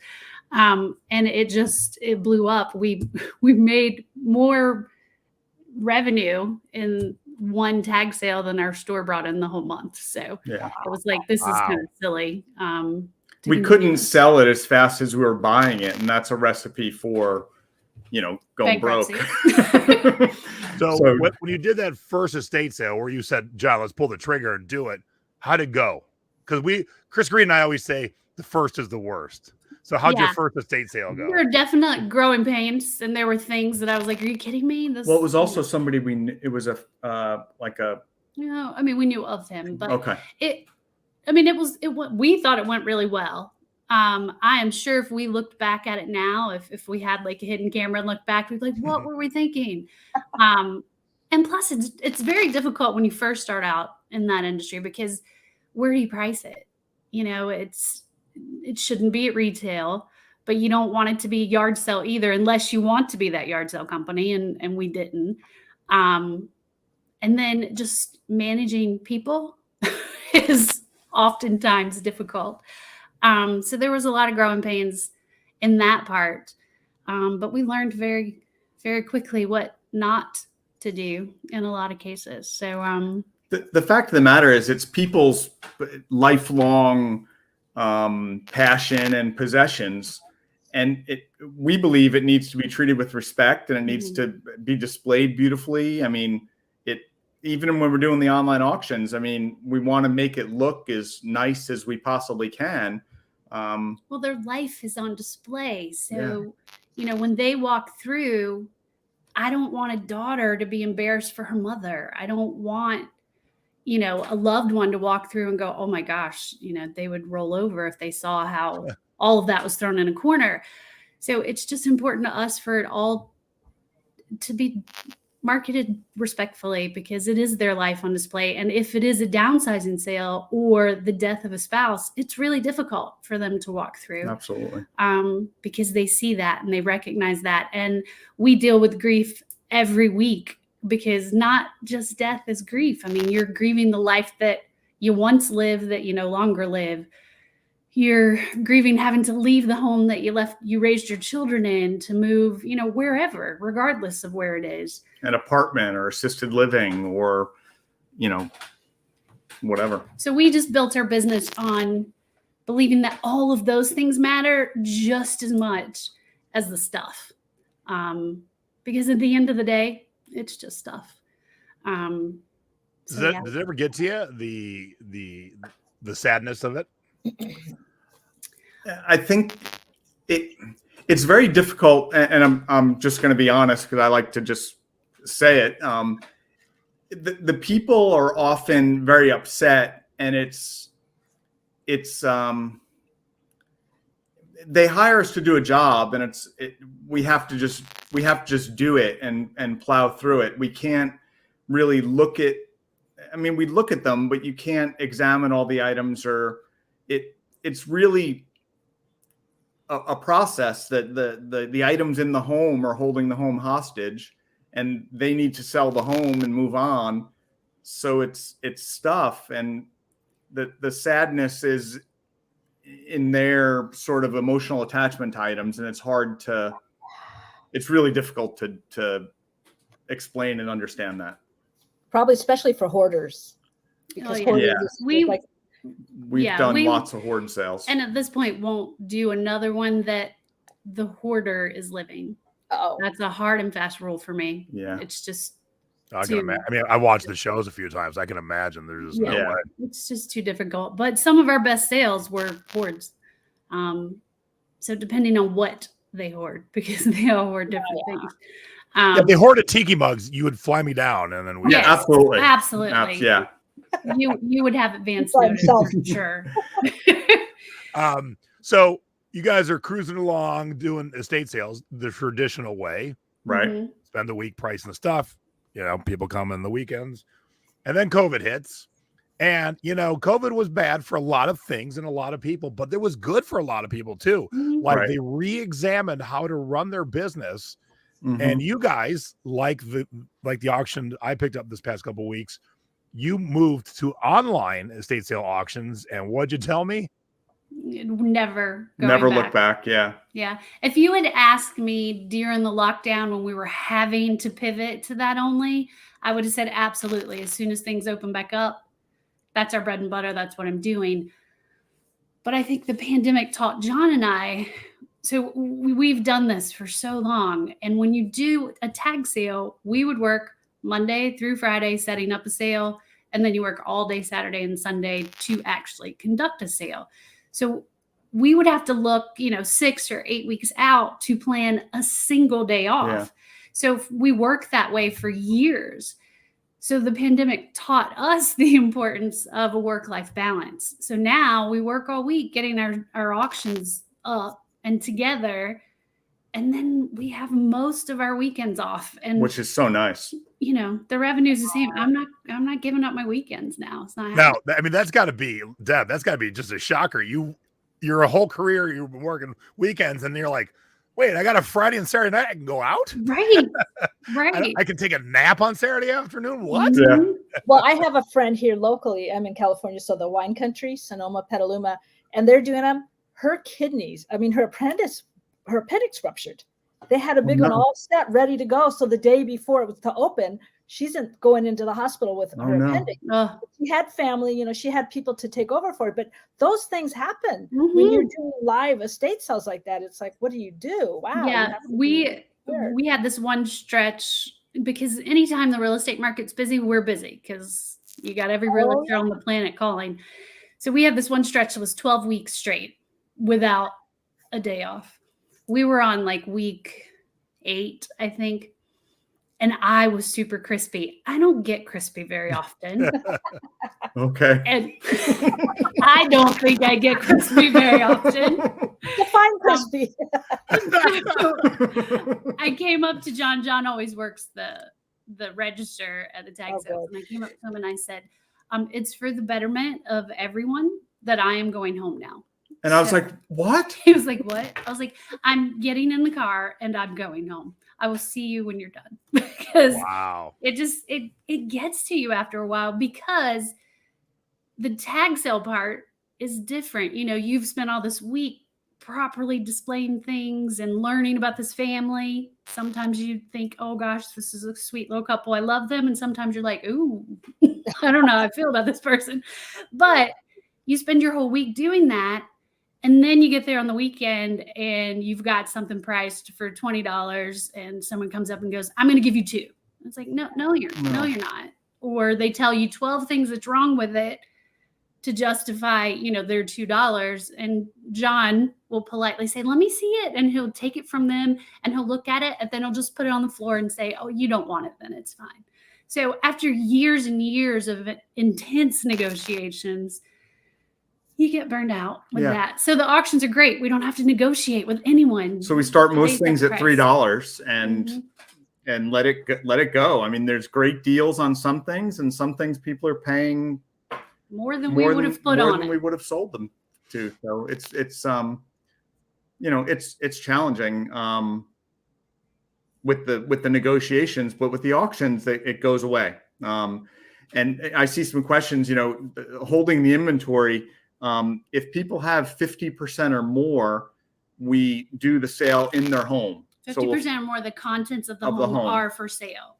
Speaker 4: And it blew up. We made more revenue in one tag sale than our store brought in the whole month. So it was like, this is kind of silly.
Speaker 3: We couldn't sell it as fast as we were buying it. And that's a recipe for, going broke.
Speaker 1: So when you did that first estate sale where you said, John, let's pull the trigger and do it, how'd it go? Because Chris Green and I always say the first is the worst. So how'd your
Speaker 4: Yeah.
Speaker 1: first estate sale go?
Speaker 4: There were definite growing pains, and there were things that I was like, "Are you kidding me?"
Speaker 3: Well, it was also somebody it was like a,
Speaker 4: I mean, we knew of him, but
Speaker 3: okay.
Speaker 4: we thought it went really well. I am sure if we looked back at it now, if we had like a hidden camera and looked back, we'd be like, what were we thinking? And plus it's very difficult when you first start out in that industry, because where do you price it? It shouldn't be at retail, but you don't want it to be a yard sale either, unless you want to be that yard sale company. And we didn't. And then just managing people is oftentimes difficult. So there was a lot of growing pains in that part. But we learned very, very quickly what not to do in a lot of cases. So
Speaker 3: The fact of the matter is, it's people's lifelong passion and possessions. And we believe it needs to be treated with respect, and it needs to be displayed beautifully. I mean, even when we're doing the online auctions, I mean, we want to make it look as nice as we possibly can.
Speaker 4: Well, their life is on display. So, when they walk through, I don't want a daughter to be embarrassed for her mother. I don't want, a loved one to walk through and go, oh my gosh, they would roll over if they saw how all of that was thrown in a corner. So it's just important to us for it all to be marketed respectfully, because it is their life on display. And if it is a downsizing sale or the death of a spouse, it's really difficult for them to walk through.
Speaker 3: Absolutely.
Speaker 4: Because they see that and they recognize that. And we deal with grief every week, because not just death is grief. I mean, you're grieving the life that you once lived that you no longer live. You're grieving having to leave the home that you raised your children in, to move, wherever, regardless of where it is.
Speaker 3: An apartment or assisted living or, whatever. So
Speaker 4: we just built our business on believing that all of those things matter just as much as the stuff. Because at the end of the day, it's just stuff.
Speaker 1: Does it ever get to you, the sadness of it?
Speaker 3: I think it's very difficult, and I'm just going to be honest, because I like to just say it. The people are often very upset, and they hire us to do a job, and we have to just do it and plow through it. We can't really look at. I mean, we look at them, but you can't examine all the items, or it's really a process that the items in the home are holding the home hostage, and they need to sell the home and move on. So it's stuff, and the sadness is in their sort of emotional attachment to items, and it's really difficult to explain and understand that.
Speaker 2: Probably especially for hoarders. Because hoarders
Speaker 3: We've done lots of hoard sales.
Speaker 4: And at this point won't do another one that the hoarder is living.
Speaker 2: Oh,
Speaker 4: that's a hard and fast rule for me.
Speaker 3: Yeah.
Speaker 4: It's just
Speaker 1: I mean, I watched the shows a few times. I can imagine there's no way.
Speaker 4: It's just too difficult. But some of our best sales were hoards. So depending on what they hoard, because they all hoard different things.
Speaker 1: If they hoarded tiki mugs, you would fly me down, and then we.
Speaker 3: Yeah, absolutely.
Speaker 4: Yeah. You would have advanced notice for sure.
Speaker 1: So you guys are cruising along doing estate sales the traditional way,
Speaker 3: right?
Speaker 4: Mm-hmm.
Speaker 1: Spend the week pricing the stuff. People come in the weekends, and then COVID hits, and COVID was bad for a lot of things and a lot of people, but it was good for a lot of people too.
Speaker 4: Mm-hmm.
Speaker 1: Like they re-examined how to run their business, and you guys, like the auction I picked up this past couple of weeks. You moved to online estate sale auctions, and what'd you tell me?
Speaker 4: Never
Speaker 3: look back. Yeah.
Speaker 4: Yeah. If you had asked me during the lockdown when we were having to pivot to that only, I would have said absolutely. As soon as things open back up, that's our bread and butter. That's what I'm doing. But I think the pandemic taught John and I. So we've done this for so long, and when you do a tag sale, we would work Monday through Friday setting up a sale, and then you work all day Saturday and Sunday to actually conduct a sale. So we would have to look, 6 or 8 weeks out to plan a single day off.
Speaker 3: Yeah.
Speaker 4: So we worked that way for years. So the pandemic taught us the importance of a work-life balance. So now we work all week getting our auctions up and together, and then we have most of our weekends off. And
Speaker 3: which is so nice.
Speaker 4: The revenue is the same. I'm not giving up my weekends now. It's not
Speaker 1: Now,
Speaker 4: happening.
Speaker 1: I mean, that's got to be, Deb, that's got to be just a shocker. Your whole career, you've been working weekends, and you're like, wait, I got a Friday and Saturday night I can go out?
Speaker 4: Right. Right.
Speaker 1: I can take a nap on Saturday afternoon? What?
Speaker 4: Mhm.
Speaker 2: Well, I have a friend here locally. I'm in California, so the wine country, Sonoma, Petaluma, and they're doing them. Her kidneys, her appendix ruptured. They had a big one all set, ready to go. So the day before it was to open, she's going into the hospital with her appendix.
Speaker 4: Ugh.
Speaker 2: She had family, she had people to take over for it. But those things happen
Speaker 4: Mhm.
Speaker 2: when you're doing live estate sales like that. It's like, what do you do? Wow.
Speaker 4: Yeah, we had this one stretch, because anytime the real estate market's busy, we're busy because you got every realtor on the planet calling. So we had this one stretch that was 12 weeks straight without a day off. We were on like week 8, I think. And I was super crispy. I don't get crispy very often.
Speaker 3: Okay.
Speaker 4: And I don't think I get crispy very often.
Speaker 2: Define crispy.
Speaker 4: I came up to John. John always works the register at the tag sales.
Speaker 2: good.
Speaker 4: And I came up to him and I said, it's for the betterment of everyone that I am going home now.
Speaker 3: And I was like, what?
Speaker 4: He was like, what? I was like, I'm getting in the car and I'm going home. I will see you when you're done. Because
Speaker 1: Wow.
Speaker 4: it gets to you after a while, because the tag sale part is different. You've spent all this week properly displaying things and learning about this family. Sometimes you think, oh gosh, this is a sweet little couple, I love them. And sometimes you're like, ooh, I don't know how I feel about this person. But you spend your whole week doing that. And then you get there on the weekend and you've got something priced for $20 and someone comes up and goes, I'm going to give you 2. It's like, no, you're not. Or they tell you 12 things that's wrong with it to justify, their $2. And John will politely say, let me see it. And he'll take it from them and he'll look at it, and then he'll just put it on the floor and say, oh, you don't want it, then it's fine. So after years and years of intense negotiations, you get burned out with that. So the auctions are great. We don't have to negotiate with anyone.
Speaker 3: So we start most things at
Speaker 4: price.
Speaker 3: $3 and let it go. I mean, there's great deals on some things, and some things people are paying
Speaker 4: more than we would have put
Speaker 3: more
Speaker 4: on
Speaker 3: than
Speaker 4: it.
Speaker 3: we would have sold them to. So it's challenging with the negotiations, but with the auctions, it goes away. And I see some questions, holding the inventory. If people have 50% or more, we do the sale in their home.
Speaker 4: 50% or more of the contents of the home are for sale.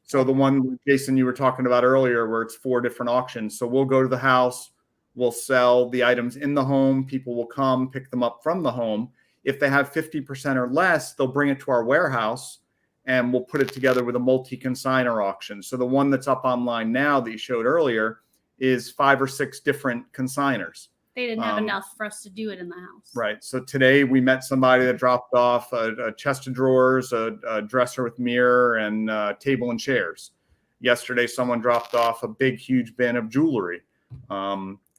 Speaker 3: So the one, Jason, you were talking about earlier, where it's 4 different auctions. So we'll go to the house, we'll sell the items in the home. People will come pick them up from the home. If they have 50% or less, they'll bring it to our warehouse and we'll put it together with a multi-consigner auction. So the one that's up online now that you showed earlier is 5 or 6 different consigners.
Speaker 4: They didn't have enough for us to do it in the house.
Speaker 3: Right. So today we met somebody that dropped off a chest of drawers, a dresser with mirror, and table and chairs. Yesterday, someone dropped off a big, huge bin of jewelry.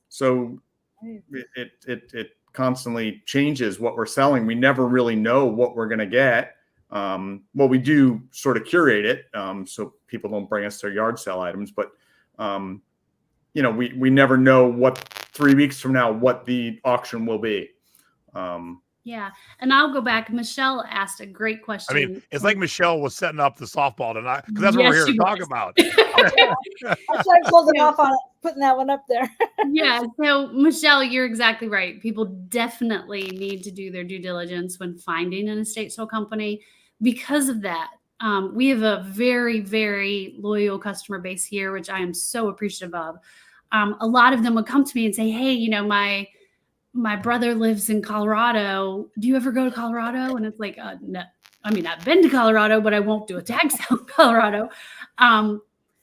Speaker 3: So it constantly changes what we're selling. We never really know what we're going to get. Well, we do sort of curate it so people don't bring us their yard sale items, but we never know what 3 weeks from now what the auction will be.
Speaker 4: Yeah, and I'll go back. Michelle asked a great question.
Speaker 1: I mean, it's like Michelle was setting up the softball tonight, because that's what we're here to talk about.
Speaker 2: That's why I pulled it off on putting that one up there.
Speaker 4: Yeah. So Michelle, you're exactly right. People definitely need to do their due diligence when finding an estate sale company. Because of that, we have a very, very loyal customer base here, which I am so appreciative of. A lot of them would come to me and say, hey, my brother lives in Colorado. Do you ever go to Colorado? And it's like, no. I mean, I've been to Colorado, but I won't do a tag sale in Colorado.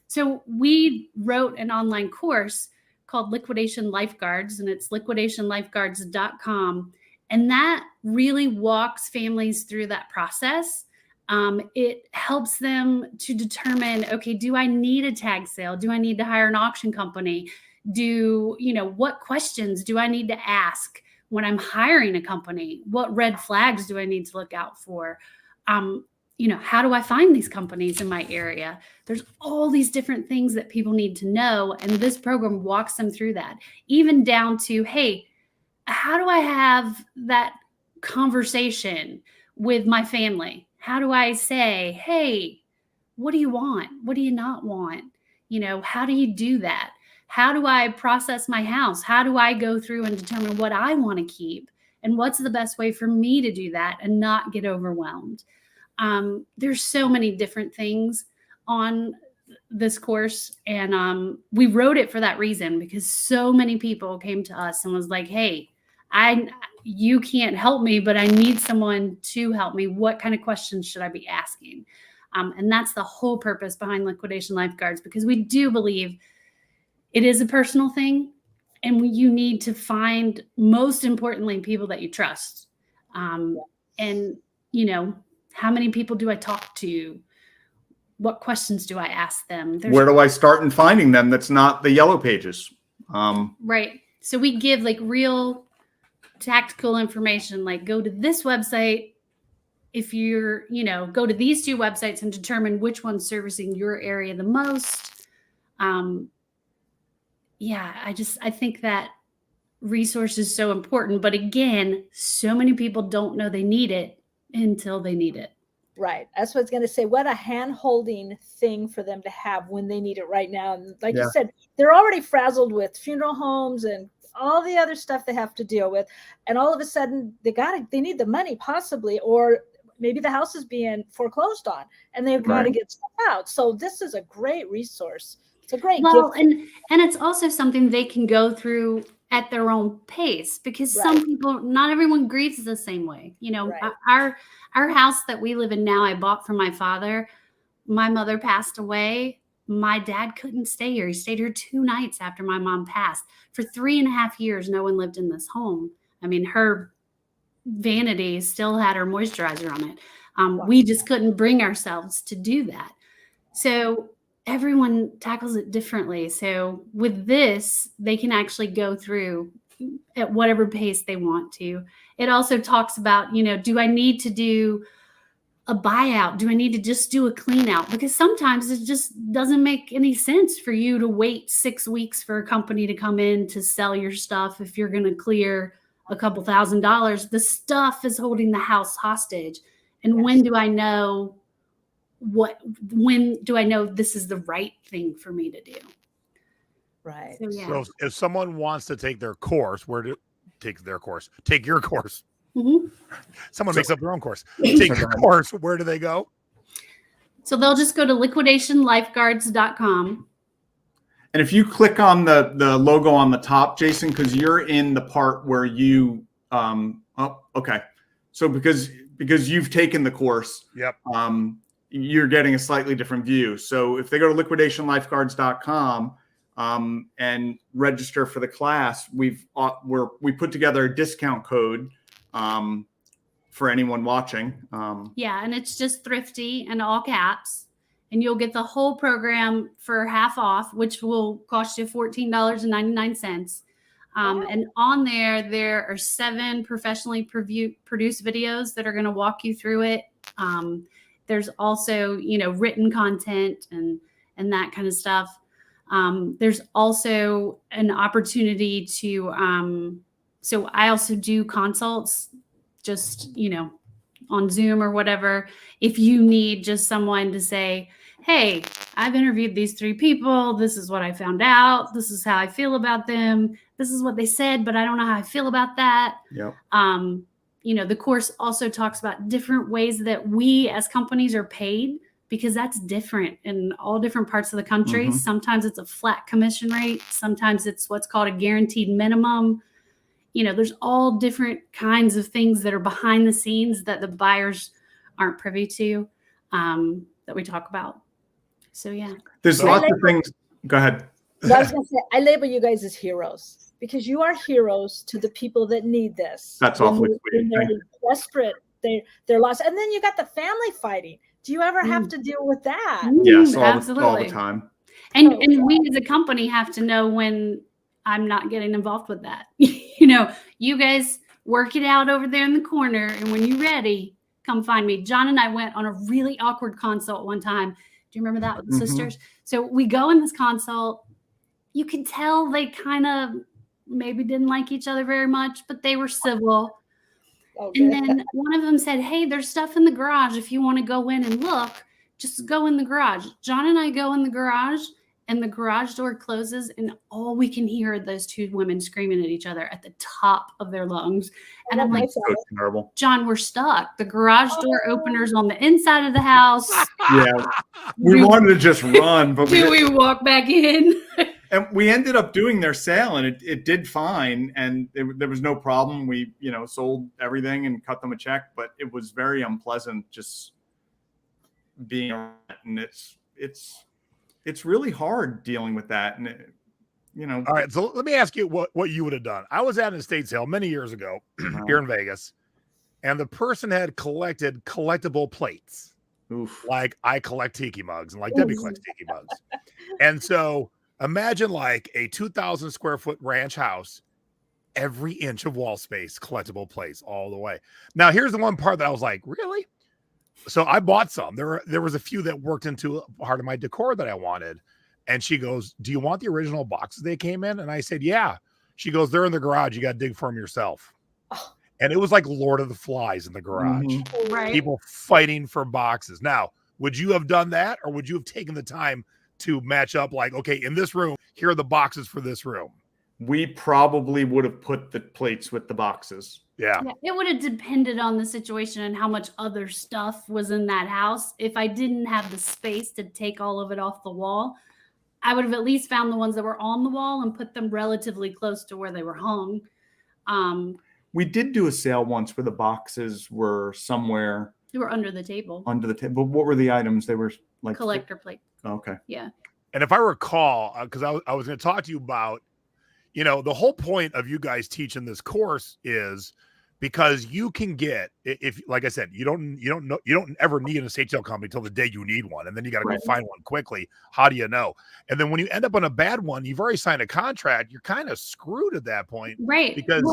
Speaker 4: So we wrote an online course called Liquidation Lifeguards, and it's liquidationlifeguards.com. And that really walks families through that process. It helps them to determine, okay, do I need a tag sale? Do I need to hire an auction company? What questions do I need to ask when I'm hiring a company? What red flags do I need to look out for? How do I find these companies in my area? There's all these different things that people need to know. And this program walks them through that, even down to, hey, how do I have that conversation with my family? How do I say, hey, what do you want? What do you not want? How do you do that? How do I process my house? How do I go through and determine what I want to keep? And what's the best way for me to do that and not get overwhelmed? There's so many different things on this course. And we wrote it for that reason, because so many people came to us and was like, hey, you can't help me, but I need someone to help me. What kind of questions should I be asking? And that's the whole purpose behind Liquidation Lifeguards, because we do believe it is a personal thing, and you need to find, most importantly, people that you trust. And how many people do I talk to? What questions do I ask them?
Speaker 3: Where do I start in finding them? That's not the yellow pages.
Speaker 4: Right. So we give like real tactical information, like go to this website. If you're, go to these two websites and determine which one's servicing your area the most. I think that resource is so important. But again, so many people don't know they need it until they need it.
Speaker 2: Right. That's what I was going to say. What a hand-holding thing for them to have when they need it right now. And like you said, they're already frazzled with funeral homes and all the other stuff they have to deal with. And all of a sudden they need the money possibly, or maybe the house is being foreclosed on and they've got to get stuff out. So this is a great resource. It's a great gift.
Speaker 4: And it's also something they can go through at their own pace, because some people, not everyone grieves the same way. Our house that we live in now, I bought from my father. My mother passed away. My dad couldn't stay here. He stayed here 2 nights after my mom passed. For 3.5 years, no one lived in this home. I mean, her vanity still had her moisturizer on it. We just couldn't bring ourselves to do that. So everyone tackles it differently. So with this, they can actually go through at whatever pace they want to. It also talks about, do I need to do a buyout? Do I need to just do a clean out? Because sometimes it just doesn't make any sense for you to wait 6 weeks for a company to come in to sell your stuff. If you're going to clear a couple $1,000s, the stuff is holding the house hostage. And when do I know this is the right thing for me to do?
Speaker 2: Right.
Speaker 1: So if someone wants to take their course, take your course.
Speaker 4: Mm-hmm.
Speaker 1: Someone makes up their own course. Take your course. Where do they go?
Speaker 4: So they'll just go to liquidationlifeguards.com.
Speaker 3: And if you click on the logo on the top, Jason, because you're in the part where you, okay. So because you've taken the course, you're getting a slightly different view. So if they go to liquidationlifeguards.com and register for the class, we put together a discount code for anyone watching.
Speaker 4: And it's just Thrifty in all caps, and you'll get the whole program for half off, which will cost you $14.99. And on there are 7 professionally produced videos that are going to walk you through it. There's also, written content and that kind of stuff. There's also an opportunity to, so I also do consults just, on Zoom or whatever. If you need just someone to say, hey, I've interviewed these 3 people. This is what I found out. This is how I feel about them. This is what they said, but I don't know how I feel about that.
Speaker 3: Yep.
Speaker 4: The course also talks about different ways that we as companies are paid, because that's different in all different parts of the country. Mm-hmm. Sometimes it's a flat commission rate. Sometimes it's what's called a guaranteed minimum. There's all different kinds of things that are behind the scenes that the buyers aren't privy to, that we talk about. So, yeah.
Speaker 3: There's lots of things. Go ahead.
Speaker 2: But I was going to say, I label you guys as heroes because you are heroes to the people that need this.
Speaker 3: That's awfully sweet.
Speaker 2: When they're desperate, they're lost. And then you got the family fighting. Do you ever have to deal with that?
Speaker 3: Yes,
Speaker 4: absolutely.
Speaker 3: all the time.
Speaker 4: And we as a company have to know when I'm not getting involved with that. You guys work it out over there in the corner. And when you're ready, come find me. John and I went on a really awkward consult one time. Do you remember that with the sisters? So we go in this consult. You could tell they kind of maybe didn't like each other very much, but they were civil. Okay. And then one of them said, hey, there's stuff in the garage. If you want to go in and look, just go in the garage. John and I go in the garage and the garage door closes and all we can hear are those two women screaming at each other at the top of their lungs. And I'm like,
Speaker 3: so terrible.
Speaker 4: John, we're stuck. The garage door opener's on the inside of the house.
Speaker 3: Yeah. We wanted to just run, but
Speaker 4: we walk back in.
Speaker 3: And we ended up doing their sale and it did fine. And there was no problem. We, sold everything and cut them a check, but it was very unpleasant just being around. And it's really hard dealing with that. And
Speaker 1: All right. So let me ask you what you would have done. I was at an estate sale many years ago here in Vegas, and the person had collected collectible plates.
Speaker 3: Oof.
Speaker 1: Like I collect tiki mugs and like Debbie collects tiki mugs. And so imagine like a 2,000 square foot ranch house, every inch of wall space, collectible plates all the way. Now, here's the one part that I was like, really? So I bought some. There was a few that worked into part of my decor that I wanted. And she goes, do you want the original boxes they came in? And I said, yeah. She goes, they're in the garage. You got to dig for them yourself. Oh. And it was like Lord of the Flies in the garage.
Speaker 2: Right.
Speaker 1: People fighting for boxes. Now, would you have done that? Or would you have taken the time to match up like, okay, in this room, here are the boxes for this room?
Speaker 3: We probably would have put the plates with the boxes.
Speaker 1: Yeah.
Speaker 4: It would have depended on the situation and how much other stuff was in that house. If I didn't have the space to take all of it off the wall, I would have at least found the ones that were on the wall and put them relatively close to where they were hung.
Speaker 3: We did do a sale once where the boxes were somewhere.
Speaker 4: They were under the table.
Speaker 3: Under the table. What were the items? They were like
Speaker 4: collector plate.
Speaker 3: Oh, okay.
Speaker 4: Yeah.
Speaker 1: And if I recall, because I was going to talk to you about, the whole point of you guys teaching this course is because you can get, if like I said, you don't ever need an estate sale company till the day you need one, and then you got to go find one quickly. How do you know? And then when you end up on a bad one, you've already signed a contract. You're kind of screwed at that point,
Speaker 4: right?
Speaker 1: Because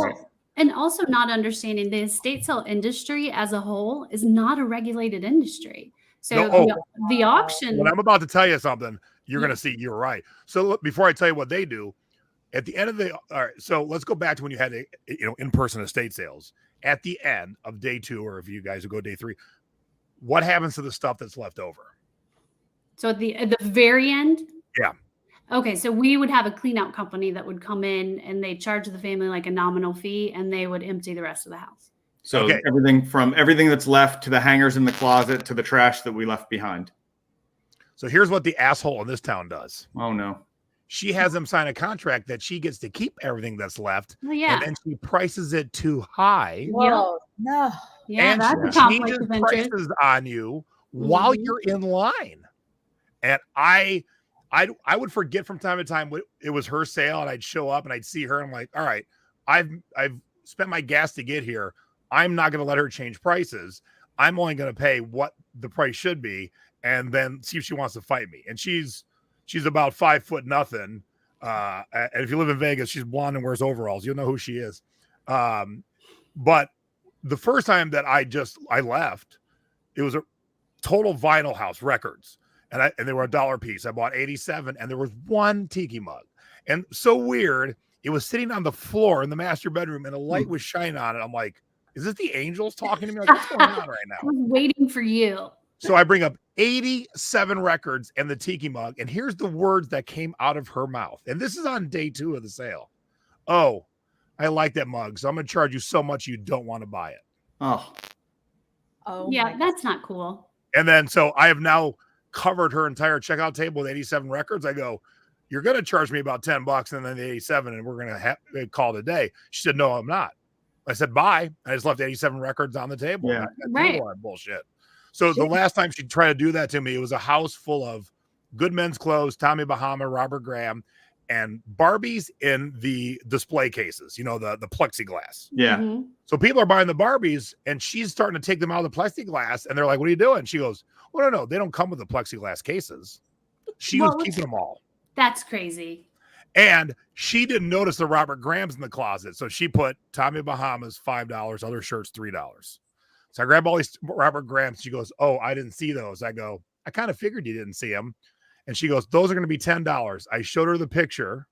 Speaker 4: and also not understanding the estate sale industry as a whole is not a regulated industry. So the auction.
Speaker 1: When I'm about to tell you something, you're going to see you're right. So look, before I tell you what they do, at the end of all right, so let's go back to when you had in-person estate sales. At the end of day 2, or if you guys would go day 3, what happens to the stuff that's left over?
Speaker 4: So at the very end?
Speaker 1: Yeah.
Speaker 4: Okay, so we would have a clean out company that would come in and they charge the family like a nominal fee and they would empty the rest of the house.
Speaker 3: So everything that's left to the hangers in the closet to the trash that we left behind.
Speaker 1: So here's what the asshole in this town does.
Speaker 3: Oh, no.
Speaker 1: She has them sign a contract that she gets to keep everything that's left.
Speaker 4: Oh, yeah.
Speaker 1: And then she prices it too high.
Speaker 2: Whoa, no.
Speaker 4: Yeah,
Speaker 1: and
Speaker 4: that's a
Speaker 1: she
Speaker 4: conflict
Speaker 1: changes
Speaker 4: of interest.
Speaker 1: prices on you while you're in line. And I would forget from time to time it was her sale, and I'd show up and I'd see her. And I'm like, all right, I've spent my gas to get here. I'm not going to let her change prices. I'm only going to pay what the price should be, and then see if she wants to fight me. And she's about 5'0". And if you live in Vegas, she's blonde and wears overalls. You'll know who she is. But the first time that I left, it was a total vinyl house, records. And they were $1 a piece. I bought 87 and there was one tiki mug. And so weird, it was sitting on the floor in the master bedroom and a light was shining on it. I'm like, is this the angels talking to me? Like, what's going on right now?
Speaker 4: I was waiting for you.
Speaker 1: So I bring up 87 records and the tiki mug. And here's the words that came out of her mouth. And this is on day 2 of the sale. Oh, I like that mug. So I'm going to charge you so much you don't want to buy it.
Speaker 2: Oh,
Speaker 4: yeah, that's not cool.
Speaker 1: And then, so I have now covered her entire checkout table with 87 records. I go, you're going to charge me about $10 and then the 87 and we're going to call it a day. She said, no, I'm not. I said, bye. I just left 87 records on the table.
Speaker 3: Yeah.
Speaker 4: Right.
Speaker 1: Bullshit. So the last time she tried to do that to me, it was a house full of good men's clothes, Tommy Bahama, Robert Graham. and Barbies in the display cases, you know, the plexiglass.
Speaker 3: Yeah.
Speaker 4: Mhm.
Speaker 1: So people are buying the Barbies, and she's starting to take them out of the plexiglass, and they're like, "What are you doing?" She goes, "Well, no, they don't come with the plexiglass cases." She was keeping them all.
Speaker 4: That's crazy.
Speaker 1: And she didn't notice the Robert Grahams in the closet. So she put Tommy Bahama's $5, other shirts $3. So I grab all these Robert Grahams. She goes, "Oh, I didn't see those." I go, "I kind of figured you didn't see them." And she goes, "Those are going to be $10. I showed her the picture.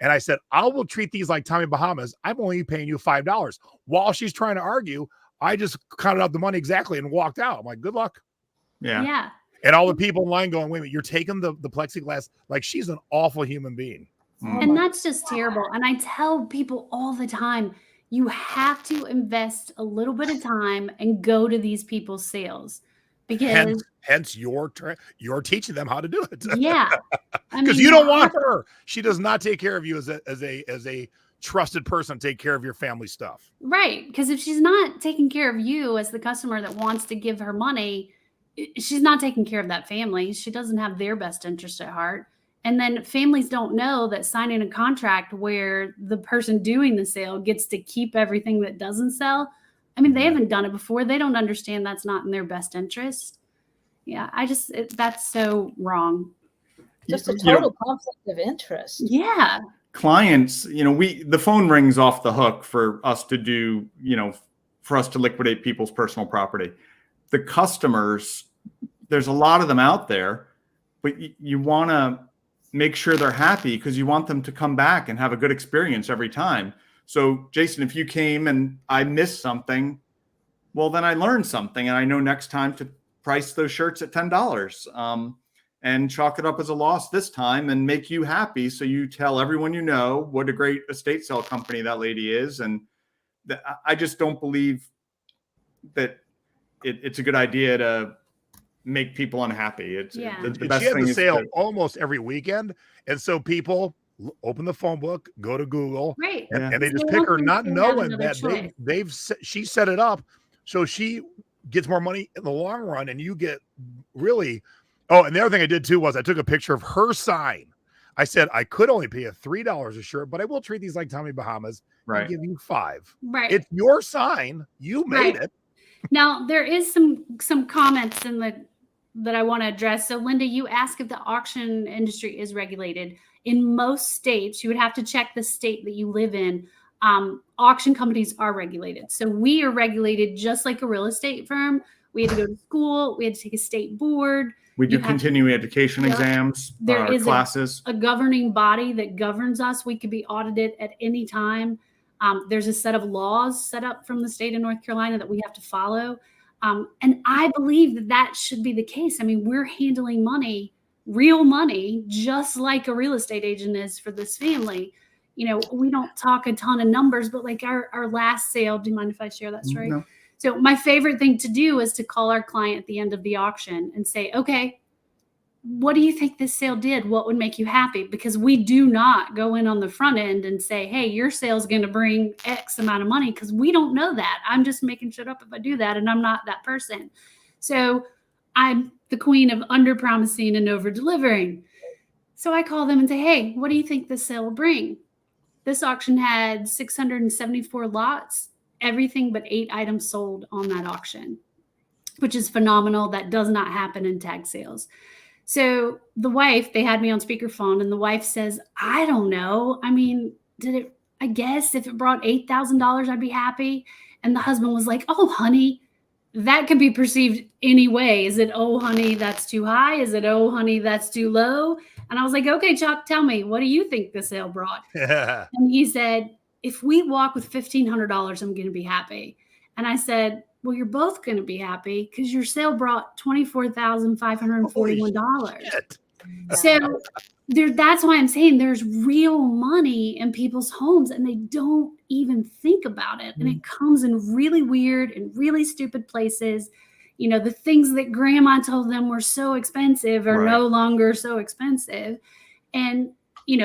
Speaker 1: And I said, "I will treat these like Tommy Bahamas. I'm only paying you $5. While she's trying to argue, I just counted out the money exactly and walked out. I'm like, "Good luck."
Speaker 3: Yeah.
Speaker 4: Yeah.
Speaker 1: And all the people in line going, "Wait a minute, you're taking the plexiglass." Like, she's an awful human being.
Speaker 4: And that's just terrible. And I tell people all the time, you have to invest a little bit of time and go to these people's sales because
Speaker 1: Hence you're teaching them how to do it.
Speaker 4: yeah,
Speaker 1: Because you don't want her. She does not take care of you as a trusted person to take care of your family stuff.
Speaker 4: Right. Because if she's not taking care of you as the customer that wants to give her money, she's not taking care of that family. She doesn't have their best interest at heart. And then families don't know that signing a contract where the person doing the sale gets to keep everything that doesn't sell. I mean, they haven't done it before. They don't understand that's not in their best interest. Yeah, that's so wrong.
Speaker 2: Just a total conflict of interest.
Speaker 4: Yeah.
Speaker 3: Clients, the phone rings off the hook for us to do, for us to liquidate people's personal property. The customers, there's a lot of them out there, but you want to make sure they're happy because you want them to come back and have a good experience every time. So Jason, if you came and I missed something, well, then I learned something and I know next time to price those shirts at $10 and chalk it up as a loss this time and make you happy. So you tell everyone you know what a great estate sale company that lady is. And I just don't believe that it's a good idea to make people unhappy. The best
Speaker 1: she had
Speaker 3: thing
Speaker 1: the
Speaker 3: is
Speaker 1: sale almost every weekend, and so people open the phone book, go to Google,
Speaker 4: Right.
Speaker 1: and they just pick her, not knowing that she set it up so she gets more money in the long run, and you get really. Oh, and the other thing I did too was I took a picture of her sign. I said I could only pay you $3 a shirt, but I will treat these like Tommy Bahamas and give you $5.
Speaker 4: Right.
Speaker 1: It's your sign. You made it.
Speaker 4: Now there is some comments that I want to address. So Linda, you asked if the auction industry is regulated. In most states, you would have to check the state that you live in. Auction companies are regulated. So we are regulated just like a real estate firm. We had to go to school. We had to take a state board.
Speaker 3: We do continuing education exams,
Speaker 4: there is
Speaker 3: classes.
Speaker 4: A governing body that governs us. We could be audited at any time. There's a set of laws set up from the state of North Carolina that we have to follow. And I believe that should be the case. I mean, we're handling money, real money, just like a real estate agent is for this family. We don't talk a ton of numbers, but like our last sale, do you mind if I share that story?
Speaker 3: No.
Speaker 4: So my favorite thing to do is to call our client at the end of the auction and say, okay, what do you think this sale did? What would make you happy? Because we do not go in on the front end and say, hey, your sale is going to bring X amount of money, because we don't know that. I'm just making shit up if I do that, and I'm not that person. So I'm the queen of under promising and over delivering. So I call them and say, hey, what do you think this sale will bring? This auction had 674 lots, everything but 8 items sold on that auction, which is phenomenal. That does not happen in tag sales. So the wife, they had me on speakerphone, and the wife says, I don't know. I mean, I guess if it brought $8,000, I'd be happy. And the husband was like, oh, honey, that could be perceived any way. Is it, oh, honey, that's too high? Is it, oh, honey, that's too low? And I was like, okay, Chuck, tell me, what do you think the sale brought? And he said, if we walk with $1,500, I'm going to be happy. And I said, well, you're both going to be happy because your sale brought $24,541. So that's why I'm saying there's real money in people's homes and they don't even think about it. And it comes in really weird and really stupid places. The things that grandma told them were so expensive are no longer so expensive. And,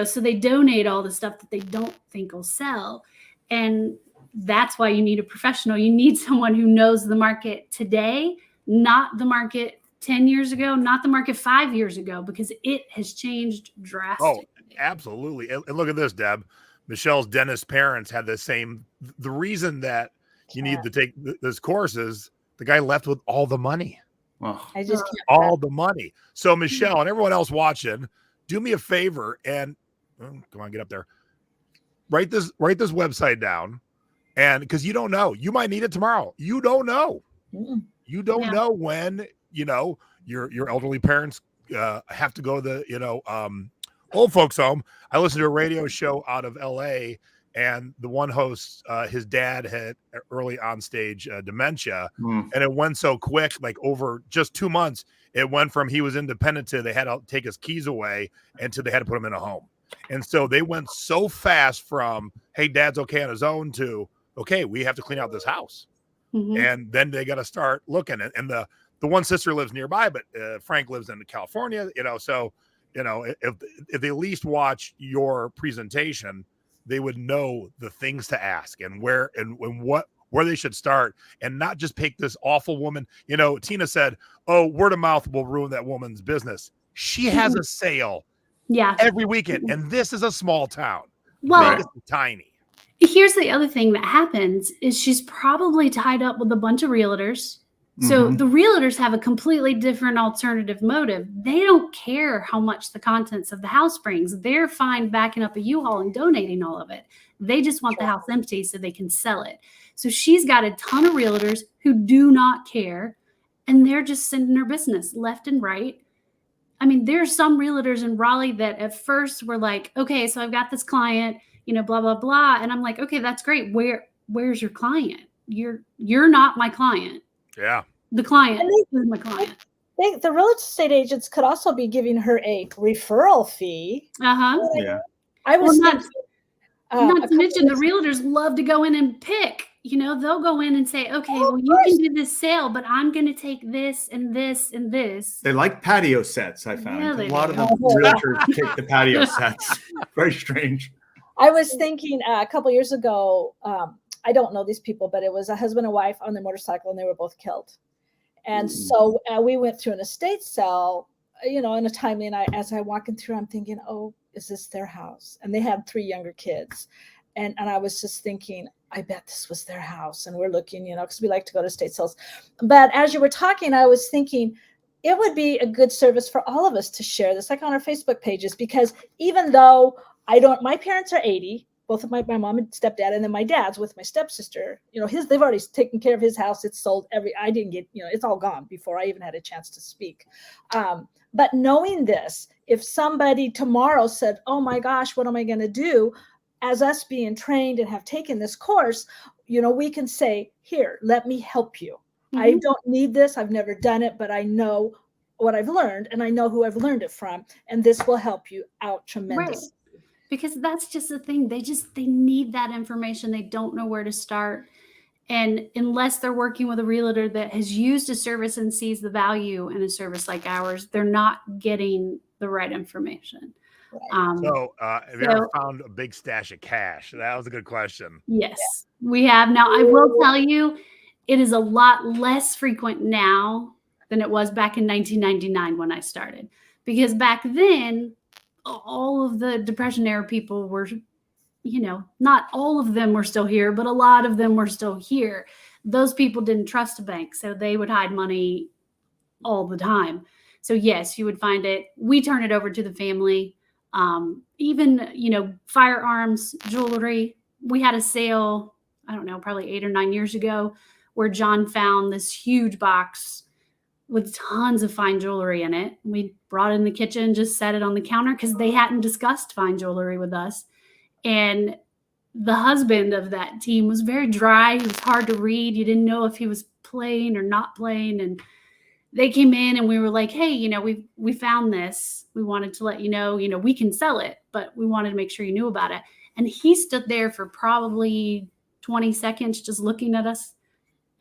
Speaker 4: so they donate all the stuff that they don't think will sell. And that's why you need a professional. You need someone who knows the market today, not the market 10 years ago, not the market 5 years ago, because it has changed drastically.
Speaker 1: Absolutely. And look at this, Deb. Michelle's dentist parents had the same. The reason that you need to take this course is the guy left with all the money.
Speaker 3: Well,
Speaker 2: I just can't.
Speaker 1: All the money. So Michelle and everyone else watching, do me a favor and come on, get up there. Write this website down, and because you don't know, you might need it tomorrow. You don't know. You don't know when your elderly parents have to go to the old folks home. I listened to a radio show out of LA, and the one host, his dad had early on stage dementia, and it went so quick, like over just 2 months, it went from he was independent to they had to take his keys away until they had to put him in a home. And so they went so fast from, hey, dad's okay on his own to, okay, we have to clean out this house. And then they got to start looking. And the one sister lives nearby, but Frank lives in California, so, if they at least watch your presentation, they would know the things to ask and where they should start, and not just pick this awful woman. Tina said, oh, word of mouth will ruin that woman's business. She has a sale every weekend, and this is a small town.
Speaker 4: Well,
Speaker 1: Vegas is tiny.
Speaker 4: Here's the other thing that happens is she's probably tied up with a bunch of realtors. So the realtors have a completely different alternative motive. They don't care how much the contents of the house brings. They're fine backing up a U-Haul and donating all of it. They just want the house empty so they can sell it. So she's got a ton of realtors who do not care, and they're just sending her business left and right. I mean, there's some realtors in Raleigh that at first were like, okay, so I've got this client, blah, blah, blah. And I'm like, okay, that's great. Where's your client? You're not my client.
Speaker 1: Yeah.
Speaker 4: The client is my client.
Speaker 2: The real estate agents could also be giving her a referral fee.
Speaker 3: Yeah.
Speaker 2: I was
Speaker 4: not to mention the realtors love to go in and pick. They'll go in and say, okay, well, you can do this sale, but I'm going to take this and this and this.
Speaker 3: They like patio sets, I found.
Speaker 4: Yeah,
Speaker 3: a lot of the realtors take the patio sets. Very strange.
Speaker 2: I was thinking a couple years ago, I don't know these people, but it was a husband and wife on their motorcycle, and they were both killed. And so we went through an estate sale, in a timely, and as I'm walking through, I'm thinking, oh, is this their house? And they had 3 younger kids. And I was just thinking, I bet this was their house. And we're looking, because we like to go to estate sales. But as you were talking, I was thinking it would be a good service for all of us to share this, like on our Facebook pages, because even though my parents are 80, both of my mom and stepdad, and then my dad's with my stepsister, they've already taken care of his house. It's sold I didn't get, it's all gone before I even had a chance to speak. But knowing this, if somebody tomorrow said, oh my gosh, what am I going to do? As us being trained and have taken this course, we can say, here, let me help you. I don't need this. I've never done it, but I know what I've learned, and I know who I've learned it from. And this will help you out tremendously.
Speaker 4: Right. Because that's just the thing. They need that information. They don't know where to start. And unless they're working with a realtor that has used a service and sees the value in a service like ours, they're not getting the right information.
Speaker 1: So have you ever found a big stash of cash? That was a good question.
Speaker 4: Yes, we have. Now, I will tell you, it is a lot less frequent now than it was back in 1999 when I started. Because back then, all of the Depression era people were, not all of them were still here, but a lot of them were still here. Those people didn't trust a bank, so they would hide money all the time. So yes, you would find it. We turn it over to the family. Even, firearms, jewelry. We had a sale, I don't know, probably 8 or 9 years ago, where John found this huge box with tons of fine jewelry in it. We brought it in the kitchen, just set it on the counter because they hadn't discussed fine jewelry with us. And the husband of that team was very dry. He was hard to read. You didn't know if he was playing or not playing. And they came in and we were like, hey, we found this. We wanted to let you know, we can sell it, but we wanted to make sure you knew about it. And he stood there for probably 20 seconds just looking at us.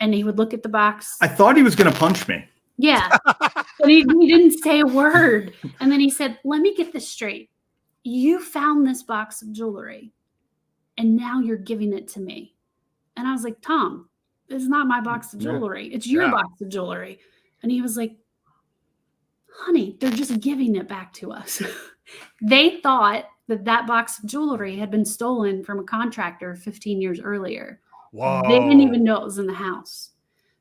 Speaker 4: And he would look at the box.
Speaker 3: I thought he was going to punch me.
Speaker 4: Yeah. But he didn't say a word. And then he said, let me get this straight. You found this box of jewelry and now you're giving it to me. And I was like, Tom, it's not my box of jewelry. It's your box of jewelry. And he was like, honey, they're just giving it back to us. They thought that box of jewelry had been stolen from a contractor 15 years earlier.
Speaker 1: Whoa.
Speaker 4: They didn't even know it was in the house.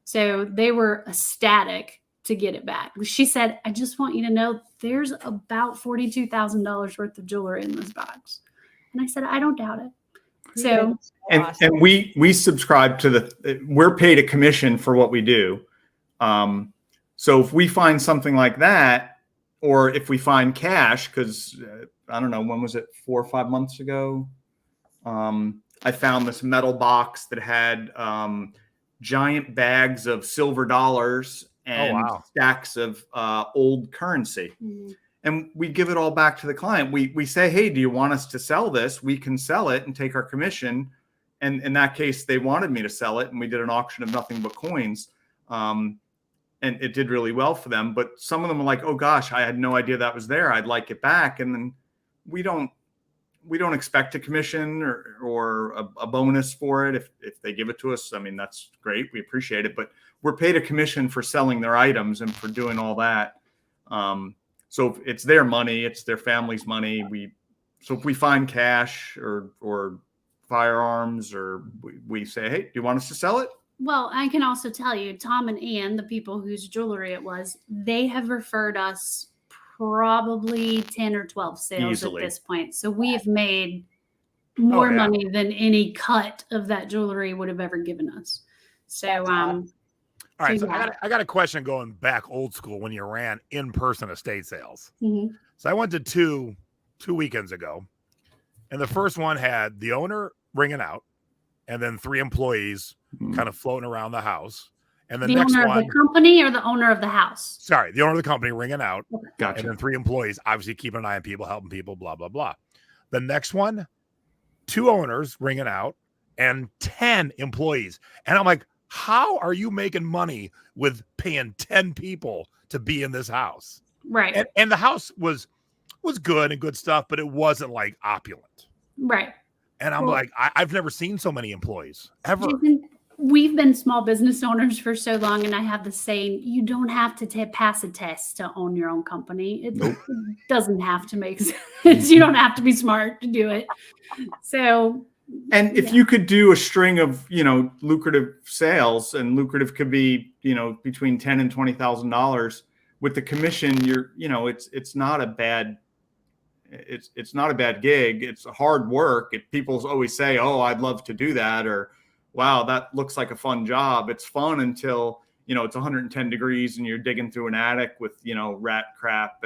Speaker 4: So they were ecstatic to get it back. She said, I just want you to know there's about $42,000 worth of jewelry in this box. And I said, I don't doubt it. So,
Speaker 3: and we subscribe to we're paid a commission for what we do. So if we find something like that, or if we find cash, because I don't know, when was it, 4 or 5 months ago? I found this metal box that had giant bags of silver dollars and stacks of old currency.
Speaker 4: mm-hmm.
Speaker 3: And we give it all back to the client. We say, hey, do you want us to sell this? We can sell it and take our commission. And in that case, they wanted me to sell it. And we did an auction of nothing but coins. And it did really well for them. But some of them are like, oh, gosh, I had no idea that was there. I'd like it back. And then we don't expect a commission or a bonus for it. If they give it to us, I mean, that's great. We appreciate it. But we're paid a commission for selling their items and for doing all that. So it's their money, it's their family's money. So if we find cash or firearms, or we say, hey, do you want us to sell it?
Speaker 4: Well, I can also tell you, Tom and Ann, the people whose jewelry it was, they have referred us probably 10 or 12 sales
Speaker 3: Easily.
Speaker 4: At this point. So we have made more money than any cut of that jewelry would have ever given us. So,
Speaker 1: all right, so I got a question going back old school when you ran in-person estate sales.
Speaker 4: Mm-hmm.
Speaker 1: So I went to two weekends ago, and the first one had the owner ringing out, and then 3 employees kind of floating around the house. And the next
Speaker 4: owner
Speaker 1: one,
Speaker 4: of the company or the owner of the house?
Speaker 1: Sorry, the owner of the company ringing out.
Speaker 3: Gotcha.
Speaker 1: And then 3 employees, obviously keeping an eye on people, helping people, blah, blah, blah. The next one, 2 owners ringing out and 10 employees. And I'm like, how are you making money with paying 10 people to be in this house?
Speaker 4: Right.
Speaker 1: And the house was good and good stuff, but it wasn't like opulent.
Speaker 4: Right.
Speaker 1: And I'm like, I've never seen so many employees ever.
Speaker 4: Jason, we've been small business owners for so long, and I have the saying, you don't have to pass a test to own your own company. It doesn't have to make sense. You don't have to be smart to do it. So,
Speaker 3: and if you could do a string of, lucrative sales, and lucrative could be, between $10,000 and $20,000 with the commission, it's not a bad, it's not a bad gig. It's hard work. People always say, oh, I'd love to do that. Or, wow, that looks like a fun job. It's fun until, it's 110 degrees and you're digging through an attic with, rat crap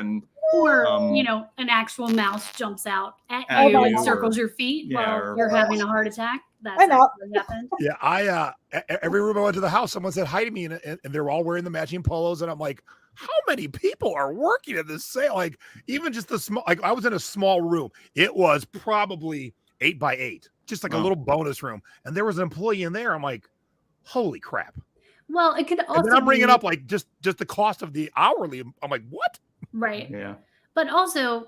Speaker 4: or an actual mouse jumps out at you and circles your feet while you're having a heart attack. That's what happened.
Speaker 1: Yeah, I every room I went to the house, someone said hi to me, and they were all wearing the matching polos, and I'm like, how many people are working at this sale? Like, even just the small, like I was in a small room. It was probably 8 by 8, just like a little bonus room, and there was an employee in there. I'm like, holy crap.
Speaker 4: Well, it could also.
Speaker 1: And then I'm bringing up like just the cost of the hourly. I'm like, what?
Speaker 4: Right.
Speaker 3: Yeah.
Speaker 4: But also,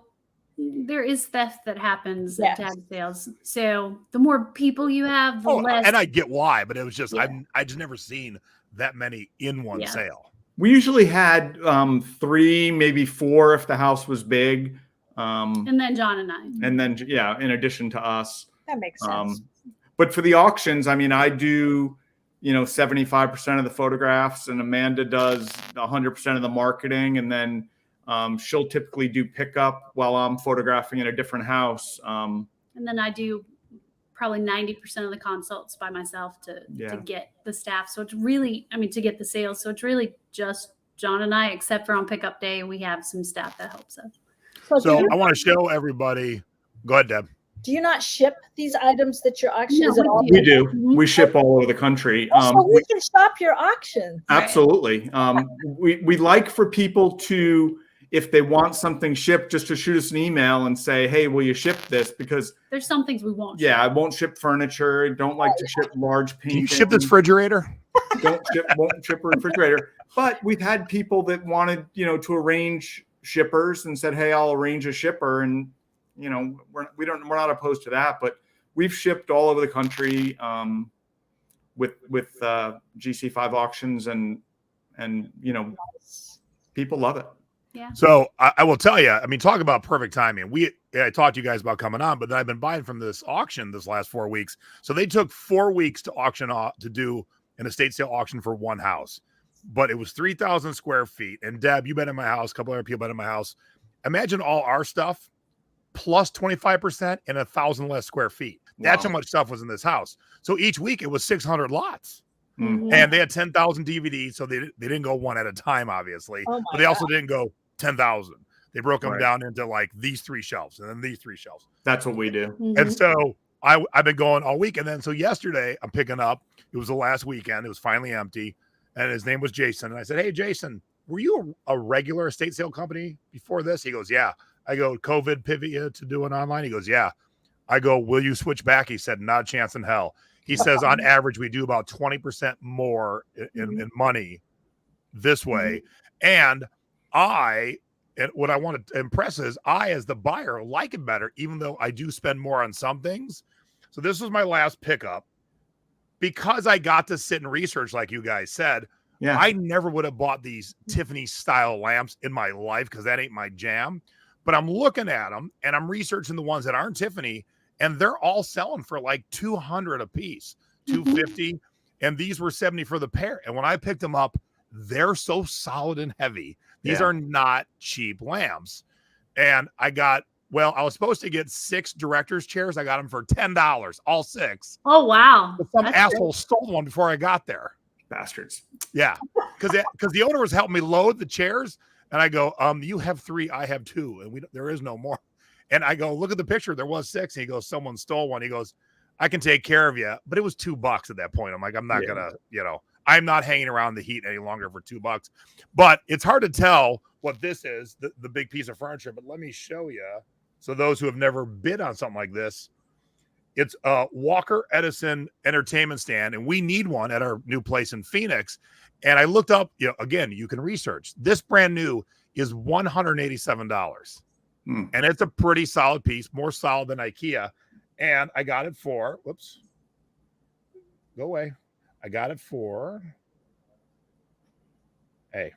Speaker 4: there is theft that happens at tag sales. So the more people you have, the less.
Speaker 1: And I get why, but it was just I just never seen that many in one sale.
Speaker 3: We usually had 3, maybe 4 if the house was big.
Speaker 4: And then John and I.
Speaker 3: And then in addition to us.
Speaker 2: That makes sense.
Speaker 3: But for the auctions, I mean, I do 75% of the photographs, and Amanda does 100% of the marketing, and then she'll typically do pickup while I'm photographing in a different house.
Speaker 4: And then I do probably 90% of the consults by myself to get the staff. So it's really, to get the sales. So it's really just John and I, except for on pickup day, we have some staff that helps us.
Speaker 1: So I want to show everybody. Go ahead, Deb.
Speaker 2: Do you not ship these items that you're auctioning?
Speaker 4: No,
Speaker 3: we do. We ship all over the country.
Speaker 2: So we can shop your auction.
Speaker 3: Absolutely. We like for people to, if they want something shipped, just to shoot us an email and say, hey, will you ship this? Because
Speaker 4: there's some things we won't.
Speaker 3: Yeah, I won't ship furniture. Don't like to ship large paintings.
Speaker 1: Can you ship this refrigerator?
Speaker 3: Won't ship a refrigerator. But we've had people that wanted, to arrange shippers and said, hey, I'll arrange a shipper. And, we're not opposed to that, but we've shipped all over the country with GC5 auctions, and people love it.
Speaker 4: Yeah.
Speaker 1: So I will tell you, talk about perfect timing. I talked to you guys about coming on, but then I've been buying from this auction this last 4 weeks. So they took 4 weeks to auction off to do an estate sale auction for one house, but it was 3,000 square feet. And Deb, you've been in my house, a couple other people been in my house. Imagine all our stuff plus 25% and 1,000 less square feet. That's how much stuff was in this house. So each week it was 600 lots.
Speaker 2: Mhm.
Speaker 1: And they had 10,000 DVDs. So they didn't go one at a time, obviously,
Speaker 2: Oh my
Speaker 1: but they also didn't go 10,000. They broke them
Speaker 3: Right.
Speaker 1: down into like these 3 shelves and then these 3 shelves.
Speaker 3: That's what we do.
Speaker 2: Mhm.
Speaker 1: And so I've been going all week. And then so yesterday I'm picking up, it was the last weekend. It was finally empty. And his name was Jason. And I said, hey, Jason, were you a regular estate sale company before this? He goes, yeah. I go, COVID pivot you to do an online? He goes, yeah. I go, will you switch back? He said, not a chance in hell. He says, on average, we do about 20% more in money this way. And what I want to impress is I, as the buyer, like it better, even though I do spend more on some things. So this was my last pickup. Because I got to sit and research, like you guys said,
Speaker 3: Yeah.
Speaker 1: I never would have bought these Tiffany style lamps in my life because that ain't my jam. But I'm looking at them and I'm researching the ones that aren't Tiffany, and they're all selling for like 200 a piece, 250, and these were 70 for the pair. And when I picked them up, they're so solid and heavy. These are not cheap lamps. And I was supposed to get 6 director's chairs. I got them for $10, all 6.
Speaker 4: Oh, wow.
Speaker 1: But some
Speaker 4: That's
Speaker 1: asshole stole one before I got there.
Speaker 3: Bastards.
Speaker 1: Yeah, because the owner was helping me load the chairs, and I go, you have 3, I have 2, and there is no more. And I go, look at the picture, there was 6. And he goes, someone stole one. He goes, I can take care of you, but it was $2 at that point. I'm like, I'm not gonna, I'm not hanging around the heat any longer for $2. But it's hard to tell what this is, the big piece of furniture. But let me show you. So those who have never bid on something like this, it's a Walker Edison entertainment stand, and we need one at our new place in Phoenix. And I looked up, again, you can research. This brand new is $187. And it's a pretty solid piece, more solid than IKEA. And I got it for, go away. I got it for, hey,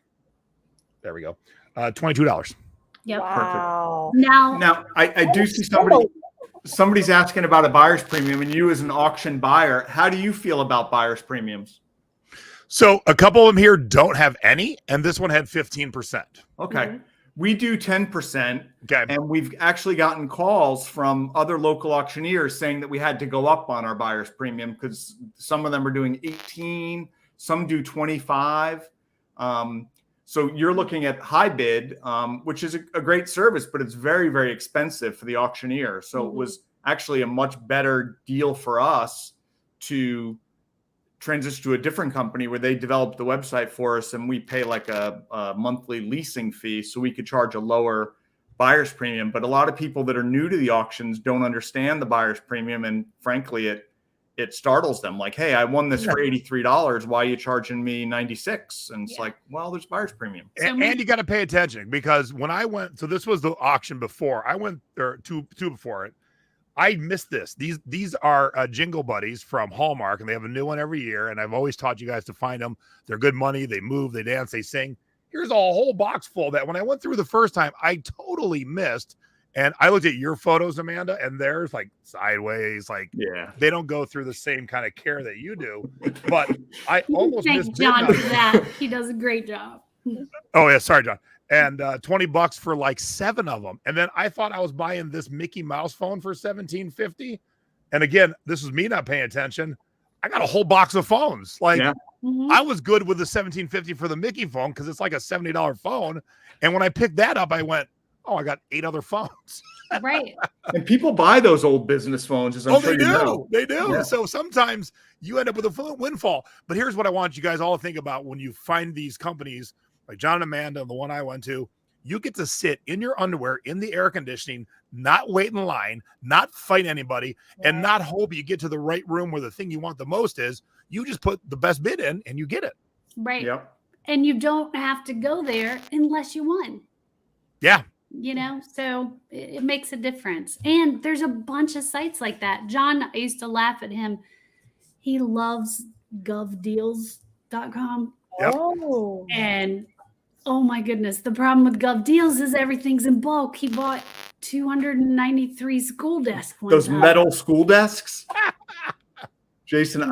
Speaker 1: there we go. $22.
Speaker 4: Yep.
Speaker 2: Wow.
Speaker 3: Now I do see somebody's asking about a buyer's premium, and you as an auction buyer, how do you feel about buyer's premiums?
Speaker 1: So a couple of them here don't have any, and this one had 15%.
Speaker 3: Okay. We do 10%.
Speaker 1: Okay.
Speaker 3: And we've actually gotten calls from other local auctioneers saying that we had to go up on our buyer's premium because some of them are doing 18, some do 25. So you're looking at high bid, which is a great service, but it's very, very expensive for the auctioneer. So it was actually a much better deal for us to transition to a different company where they developed the website for us, and we pay like a monthly leasing fee so we could charge a lower buyer's premium. But a lot of people that are new to the auctions don't understand the buyer's premium, and frankly it startles them, like, hey, I won this for $83, why are you charging me $96? And it's like, well, there's buyer's premium.
Speaker 1: And you got to pay attention, because when I went, so this was the auction before I went there, two before it, I missed this. These are Jingle Buddies from Hallmark, and they have a new one every year. And I've always taught you guys to find them. They're good money. They move, they dance, they sing. Here's a whole box full that when I went through the first time, I totally missed. And I looked at your photos, Amanda, and theirs like sideways, like they don't go through the same kind of care that you do. But I almost missed
Speaker 4: John for that. He does a great job.
Speaker 1: Oh yeah, sorry, John. And $20 for like 7 of them. And then I thought I was buying this Mickey Mouse phone for $17.50. And again, this is me not paying attention. I got a whole box of phones. Like I was good with the $17.50 for the Mickey phone because it's like a $70 phone. And when I picked that up, I went, oh, I got 8 other phones.
Speaker 4: Right.
Speaker 3: And people buy those old business phones, as I'm sure
Speaker 1: they
Speaker 3: you
Speaker 1: do.
Speaker 3: know.
Speaker 1: They do.
Speaker 3: Yeah.
Speaker 1: So sometimes you end up with a phone windfall. But here's what I want you guys all to think about when you find these companies like John and Amanda, the one I went to. You get to sit in your underwear in the air conditioning, not wait in line, not fight anybody, and not hope you get to the right room where the thing you want the most is. You just put the best bid in and you get it.
Speaker 4: Right.
Speaker 3: Yep.
Speaker 4: And you don't have to go there unless you won.
Speaker 1: Yeah.
Speaker 4: You know, so it makes a difference. And there's a bunch of sites like that. John, I used to laugh at him. He loves govdeals.com.
Speaker 1: Yep.
Speaker 4: And oh my goodness, the problem with Gov Deals is everything's in bulk. He bought $293 school desk.
Speaker 3: Those metal school desks. Jason,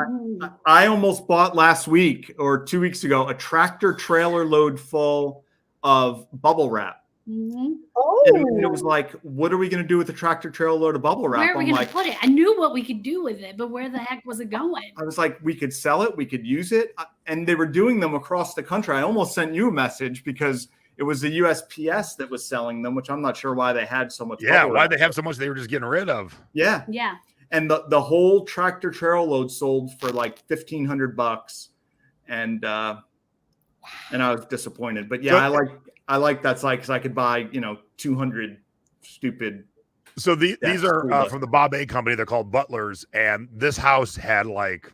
Speaker 3: I almost bought last week or 2 weeks ago a tractor trailer load full of bubble wrap.
Speaker 4: Mm-hmm.
Speaker 2: Oh,
Speaker 3: And it was like, what are we going to do with the tractor trailer load of bubble wrap?
Speaker 4: Where are we going to put it? I knew what we could do with it, but where the heck was it going?
Speaker 3: I was like, we could sell it, we could use it, and they were doing them across the country. I almost sent you a message because it was the USPS that was selling them, which I'm not sure why they had so much.
Speaker 1: Yeah, why they have so much they were just getting rid of.
Speaker 3: Yeah. And the whole tractor trailer load sold for like $1,500, and I was disappointed. But yeah, I like that site because I could buy 200 stupid.
Speaker 1: So these are from the Bob A company. They're called Butlers, and this house had like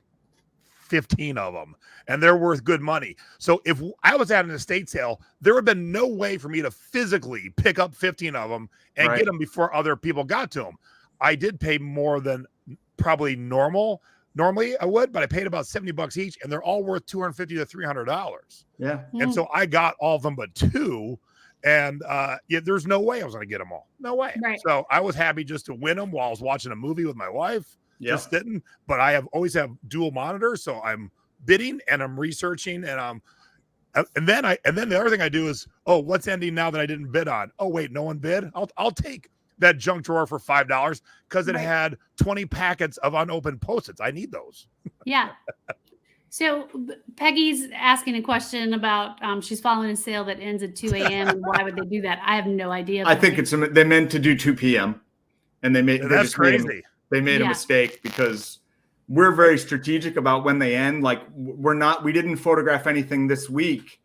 Speaker 1: 15 of them, and they're worth good money. So if I was at an estate sale, there would have been no way for me to physically pick up 15 of them and get them before other people got to them. I did pay more than probably normally I would, but I paid about $70 each, and they're all worth $250 to $300.
Speaker 3: Yeah.
Speaker 1: And so I got all of them but two, and there's no way I was going to get them all. No way. Right. So I was happy just to win them while I was watching a movie with my wife. Just sitting, but I always have dual monitors, so I'm bidding and I'm researching, and then the other thing I do is, what's ending now that I didn't bid on? Oh wait, no one bid. I'll take that junk drawer for $5 because it had 20 packets of unopened Post-its. I need those.
Speaker 4: Yeah. So Peggy's asking a question about she's following a sale that ends at 2 a.m. and why would they do that? I have no idea.
Speaker 3: I think they meant to do 2 p.m. and
Speaker 1: that's crazy.
Speaker 3: They made a mistake because we're very strategic about when they end. Like we didn't photograph anything this week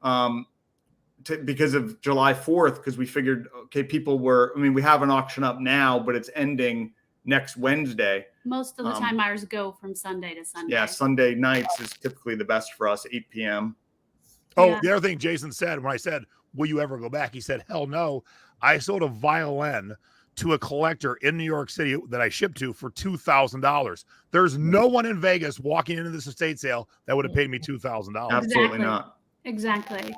Speaker 3: because of July 4th, because we figured, okay, we have an auction up now, but it's ending next Wednesday.
Speaker 4: Most of the time ours go from Sunday to Sunday.
Speaker 3: Yeah, Sunday nights is typically the best for us, 8 p.m.
Speaker 1: Oh, the other thing Jason said when I said, will you ever go back? He said, hell no. I sold a violin to a collector in New York City that I shipped to for $2,000. There's no one in Vegas walking into this estate sale that would have paid me $2,000.
Speaker 3: Absolutely not.
Speaker 4: Exactly.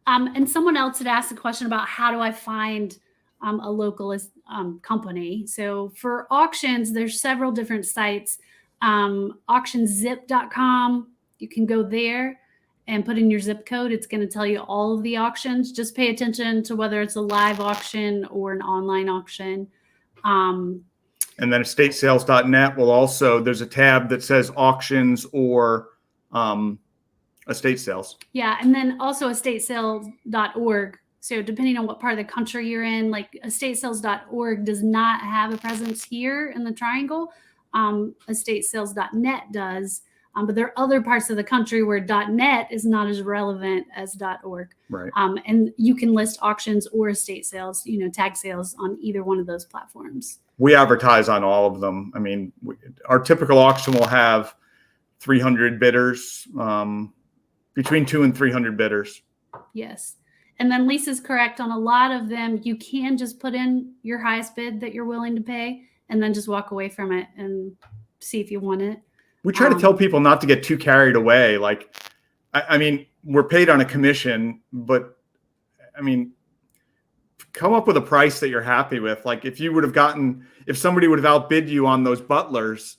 Speaker 4: And someone else had asked a question about how do I find a local company. So for auctions, there's several different sites. Auctionzip.com. You can go there and put in your zip code. It's going to tell you all of the auctions. Just pay attention to whether it's a live auction or an online auction. And
Speaker 3: then estatesales.net will also, there's a tab that says auctions or estate sales.
Speaker 4: Yeah. And then also estatesales.org. So depending on what part of the country you're in, like estatesales.org does not have a presence here in the Triangle. Estatesales.net does. But there are other parts of the country where .net is not as relevant as .org.
Speaker 3: Right.
Speaker 4: And you can list auctions or estate sales, tag sales on either one of those platforms.
Speaker 3: We advertise on all of them. I mean, our typical auction will have 300 bidders, between 200 and 300 bidders.
Speaker 4: Yes. And then Lisa's correct on a lot of them. You can just put in your highest bid that you're willing to pay and then just walk away from it and see if you want it.
Speaker 3: We try to tell people not to get too carried away. Like, I mean, we're paid on a commission, but I mean, come up with a price that you're happy with. Like if somebody would have outbid you on those Butlers,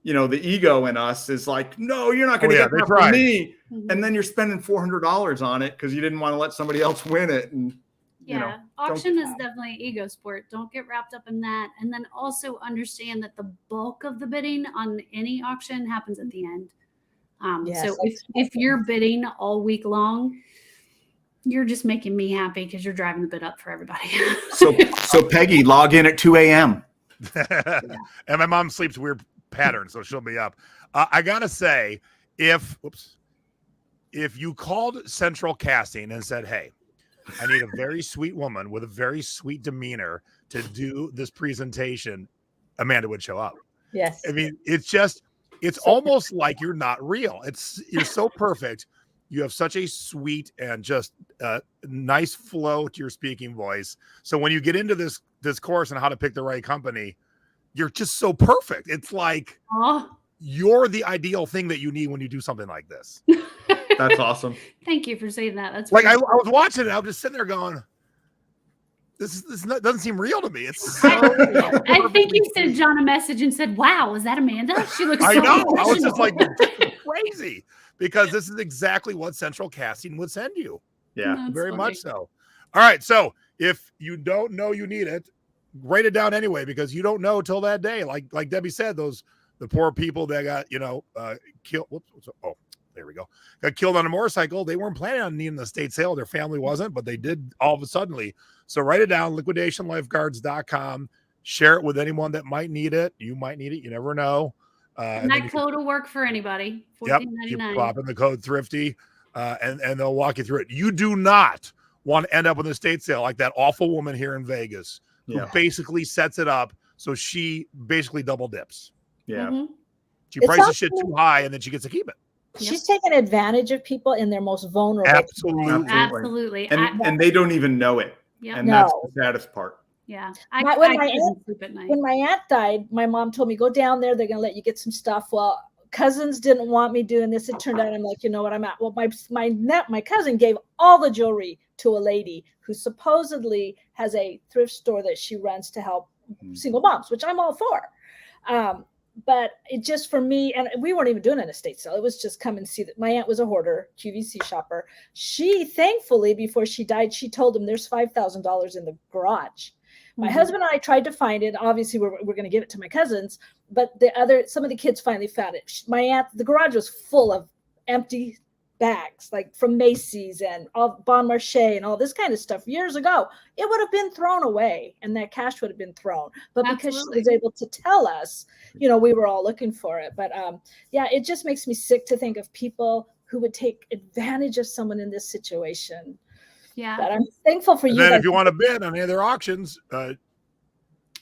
Speaker 3: the ego in us is like, no, you're not going to get that from me. Mm-hmm. And then you're spending $400 on it because you didn't want to let somebody else win it. And
Speaker 4: auction is definitely an ego sport. Don't get wrapped up in that. And then also understand that the bulk of the bidding on any auction happens at the end. So if you're bidding all week long, you're just making me happy because you're driving the bid up for everybody.
Speaker 3: so Peggy, log in at 2 a.m.
Speaker 1: And my mom sleeps weird patterns, so she'll be up. I gotta say, if you called Central Casting and said, hey, I need a very sweet woman with a very sweet demeanor to do this presentation, Amanda would show up.
Speaker 2: Yes.
Speaker 1: I mean, it's almost like you're not real. You're so perfect. You have such a sweet and just nice flow to your speaking voice. So when you get into this course on how to pick the right company, you're just so perfect. It's like you're the ideal thing that you need when you do something like this.
Speaker 3: That's awesome.
Speaker 4: Thank you for saying that. That's
Speaker 1: like I was watching it. I was just sitting there going, doesn't seem real to me. It's so
Speaker 4: I think you sent John a message and said, "Wow, is that Amanda? She looks."
Speaker 1: I
Speaker 4: so
Speaker 1: know. I was just
Speaker 4: professional."
Speaker 1: like crazy because this is exactly what Central Casting would send you.
Speaker 3: Yeah,
Speaker 4: That's
Speaker 1: very
Speaker 4: funny.
Speaker 1: much so. All right. So if you don't know you need it, write it down anyway, because you don't know till that day. Like Debbie said, the poor people that got, killed. Oh, there we go. Got killed on a motorcycle. They weren't planning on needing the estate sale. Their family wasn't, but they did all of a sudden. So write it down, liquidationlifeguards.com. Share it with anyone that might need it. You might need it. You never know.
Speaker 4: And that code will work for anybody.
Speaker 1: Yep.
Speaker 4: $14.99.
Speaker 1: You plop in the code Thrifty, and they'll walk you through it. You do not want to end up with an estate sale like that awful woman here in Vegas who basically sets it up so she basically double dips.
Speaker 3: Yeah.
Speaker 4: Mhm.
Speaker 1: She prices shit too high and then she gets to keep it.
Speaker 2: She's taking advantage of people in their most vulnerable.
Speaker 4: Absolutely.
Speaker 3: And they don't even know it.
Speaker 4: Yep.
Speaker 3: And that's the saddest part.
Speaker 4: Yeah.
Speaker 2: When
Speaker 4: When
Speaker 2: my aunt died, my mom told me, go down there. They're going to let you get some stuff. Well, cousins didn't want me doing this. It turned out I'm like, you know what, I'm at. Well, my cousin gave all the jewelry to a lady who supposedly has a thrift store that she runs to help single moms, which I'm all for. But it just, for me, and we weren't even doing an estate sale. It was just come and see that my aunt was a hoarder, QVC shopper. She, thankfully, before she died, she told him there's $5,000 in the garage. My husband and I tried to find it. Obviously, we're going to give it to my cousins, but some of the kids finally found it. My aunt, the garage was full of empty bags, like from Macy's and all Bon Marché and all this kind of stuff years ago. It would have been thrown away and that cash would have been thrown. But because she was able to tell us, we were all looking for it. But it just makes me sick to think of people who would take advantage of someone in this situation.
Speaker 4: Yeah.
Speaker 2: But I'm thankful for you.
Speaker 1: Then if you want to bid on any of their auctions,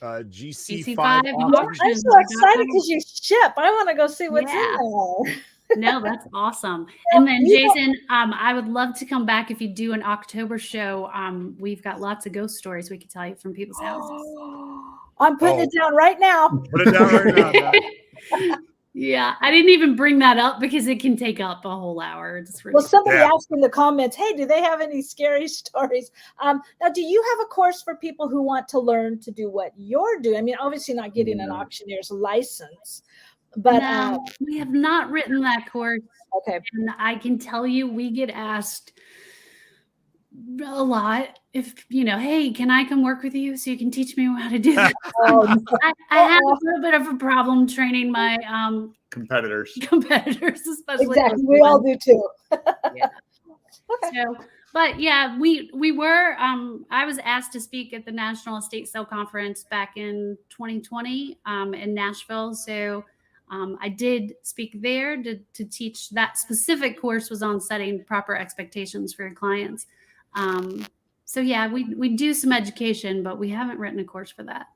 Speaker 1: GC5 auctions.
Speaker 2: I'm so excited because you ship. I want to go see what's in there.
Speaker 4: No, that's awesome. And then Jason, I would love to come back if you do an October show. We've got lots of ghost stories we could tell you from people's houses.
Speaker 2: I'm putting it down right now.
Speaker 1: Put it down right now.
Speaker 4: Yeah, I didn't even bring that up because it can take up a whole hour.
Speaker 2: Well, somebody asked in the comments, hey, do they have any scary stories? Now, do you have a course for people who want to learn to do what you're doing? I mean, obviously not getting an auctioneer's license, but
Speaker 4: no, we have not written that course.
Speaker 2: Okay.
Speaker 4: And I can tell you, we get asked a lot if, hey, can I come work with you so you can teach me how to do that? I have a little bit of a problem training my
Speaker 3: competitors,
Speaker 4: especially.
Speaker 2: Exactly. We all do too.
Speaker 4: Yeah. Okay. So, but yeah, we were, I was asked to speak at the National Estate Sale Conference back in 2020 in Nashville. So I did speak there to teach. That specific course was on setting proper expectations for your clients. So yeah, we do some education, but we haven't written a course for that.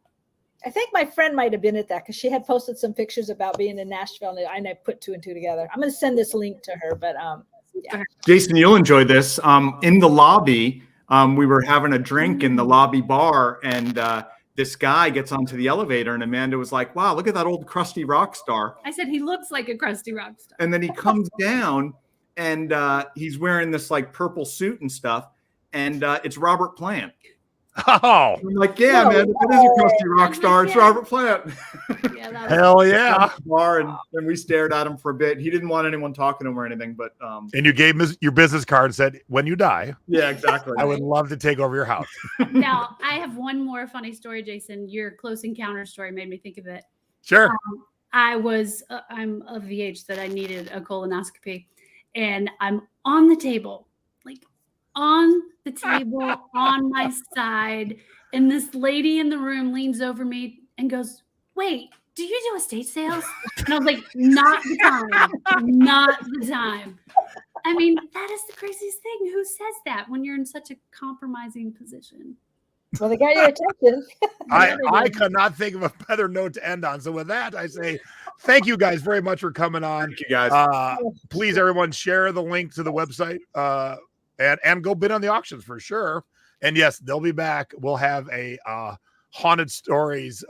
Speaker 2: I think my friend might have been at that because she had posted some pictures about being in Nashville, and I put two and two together. I'm going to send this link to her, but yeah.
Speaker 3: Jason, you'll enjoy this. In the lobby, we were having a drink in the lobby bar, and this guy gets onto the elevator, and Amanda was like, wow, look at that old crusty rock star.
Speaker 4: I said, he looks like a crusty rock star.
Speaker 3: And then he comes down, and he's wearing this like purple suit and stuff, and it's Robert Plant.
Speaker 1: Oh,
Speaker 3: I'm like, yeah, man, it is a crusty rock star. It's Robert Plant.
Speaker 4: Yeah,
Speaker 1: hell yeah.
Speaker 3: Bar, and we stared at him for a bit. He didn't want anyone talking to him or anything, but
Speaker 1: and you gave him your business card and said, when you die,
Speaker 3: yeah, exactly,
Speaker 1: I would love to take over your house.
Speaker 4: Now, I have one more funny story, Jason. Your Close Encounter story made me think of it.
Speaker 1: Sure.
Speaker 4: I'm of the age that I needed a colonoscopy, and I'm on the table, on my side, and this lady in the room leans over me and goes, wait, do you do estate sales? And I was like, not the time. I mean, that is the craziest thing. Who says that when you're in such a compromising position?
Speaker 2: Well, they got your attention.
Speaker 1: I could not think of a better note to end on. So with that, I say thank you guys very much for coming on.
Speaker 3: Thank you guys.
Speaker 1: Please, everyone, share the link to the website and go bid on the auctions for sure. And yes, they'll be back. We'll have a haunted stories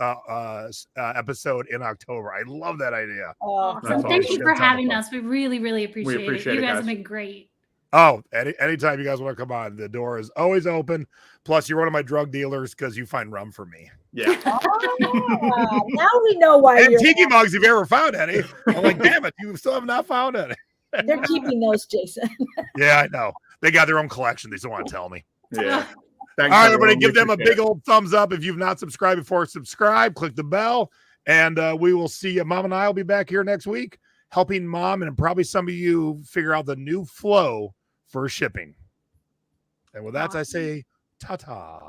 Speaker 1: episode in October. I love that idea.
Speaker 4: Awesome. Thank you for having us. We really, really appreciate it. You guys have been great.
Speaker 1: Oh, anytime you guys want to come on, the door is always open. Plus, you're one of my drug dealers because you find rum for me.
Speaker 3: Yeah.
Speaker 2: Now we know why
Speaker 1: And
Speaker 2: you're.
Speaker 1: tiki mugs, if you ever found any. I'm like, damn it, you still have not found any.
Speaker 2: They're keeping those, Jason.
Speaker 1: Yeah, I know. They got their own collection. They still want to tell me.
Speaker 3: Yeah.
Speaker 1: All
Speaker 3: Thanks,
Speaker 1: right,
Speaker 3: everyone.
Speaker 1: everybody,
Speaker 3: We
Speaker 1: give them a
Speaker 3: appreciate
Speaker 1: big old thumbs up. If you've not subscribed before, subscribe, click the bell, and we will see you. Mom and I will be back here next week helping Mom and probably some of you figure out the new flow for shipping. And with that, I say ta-ta.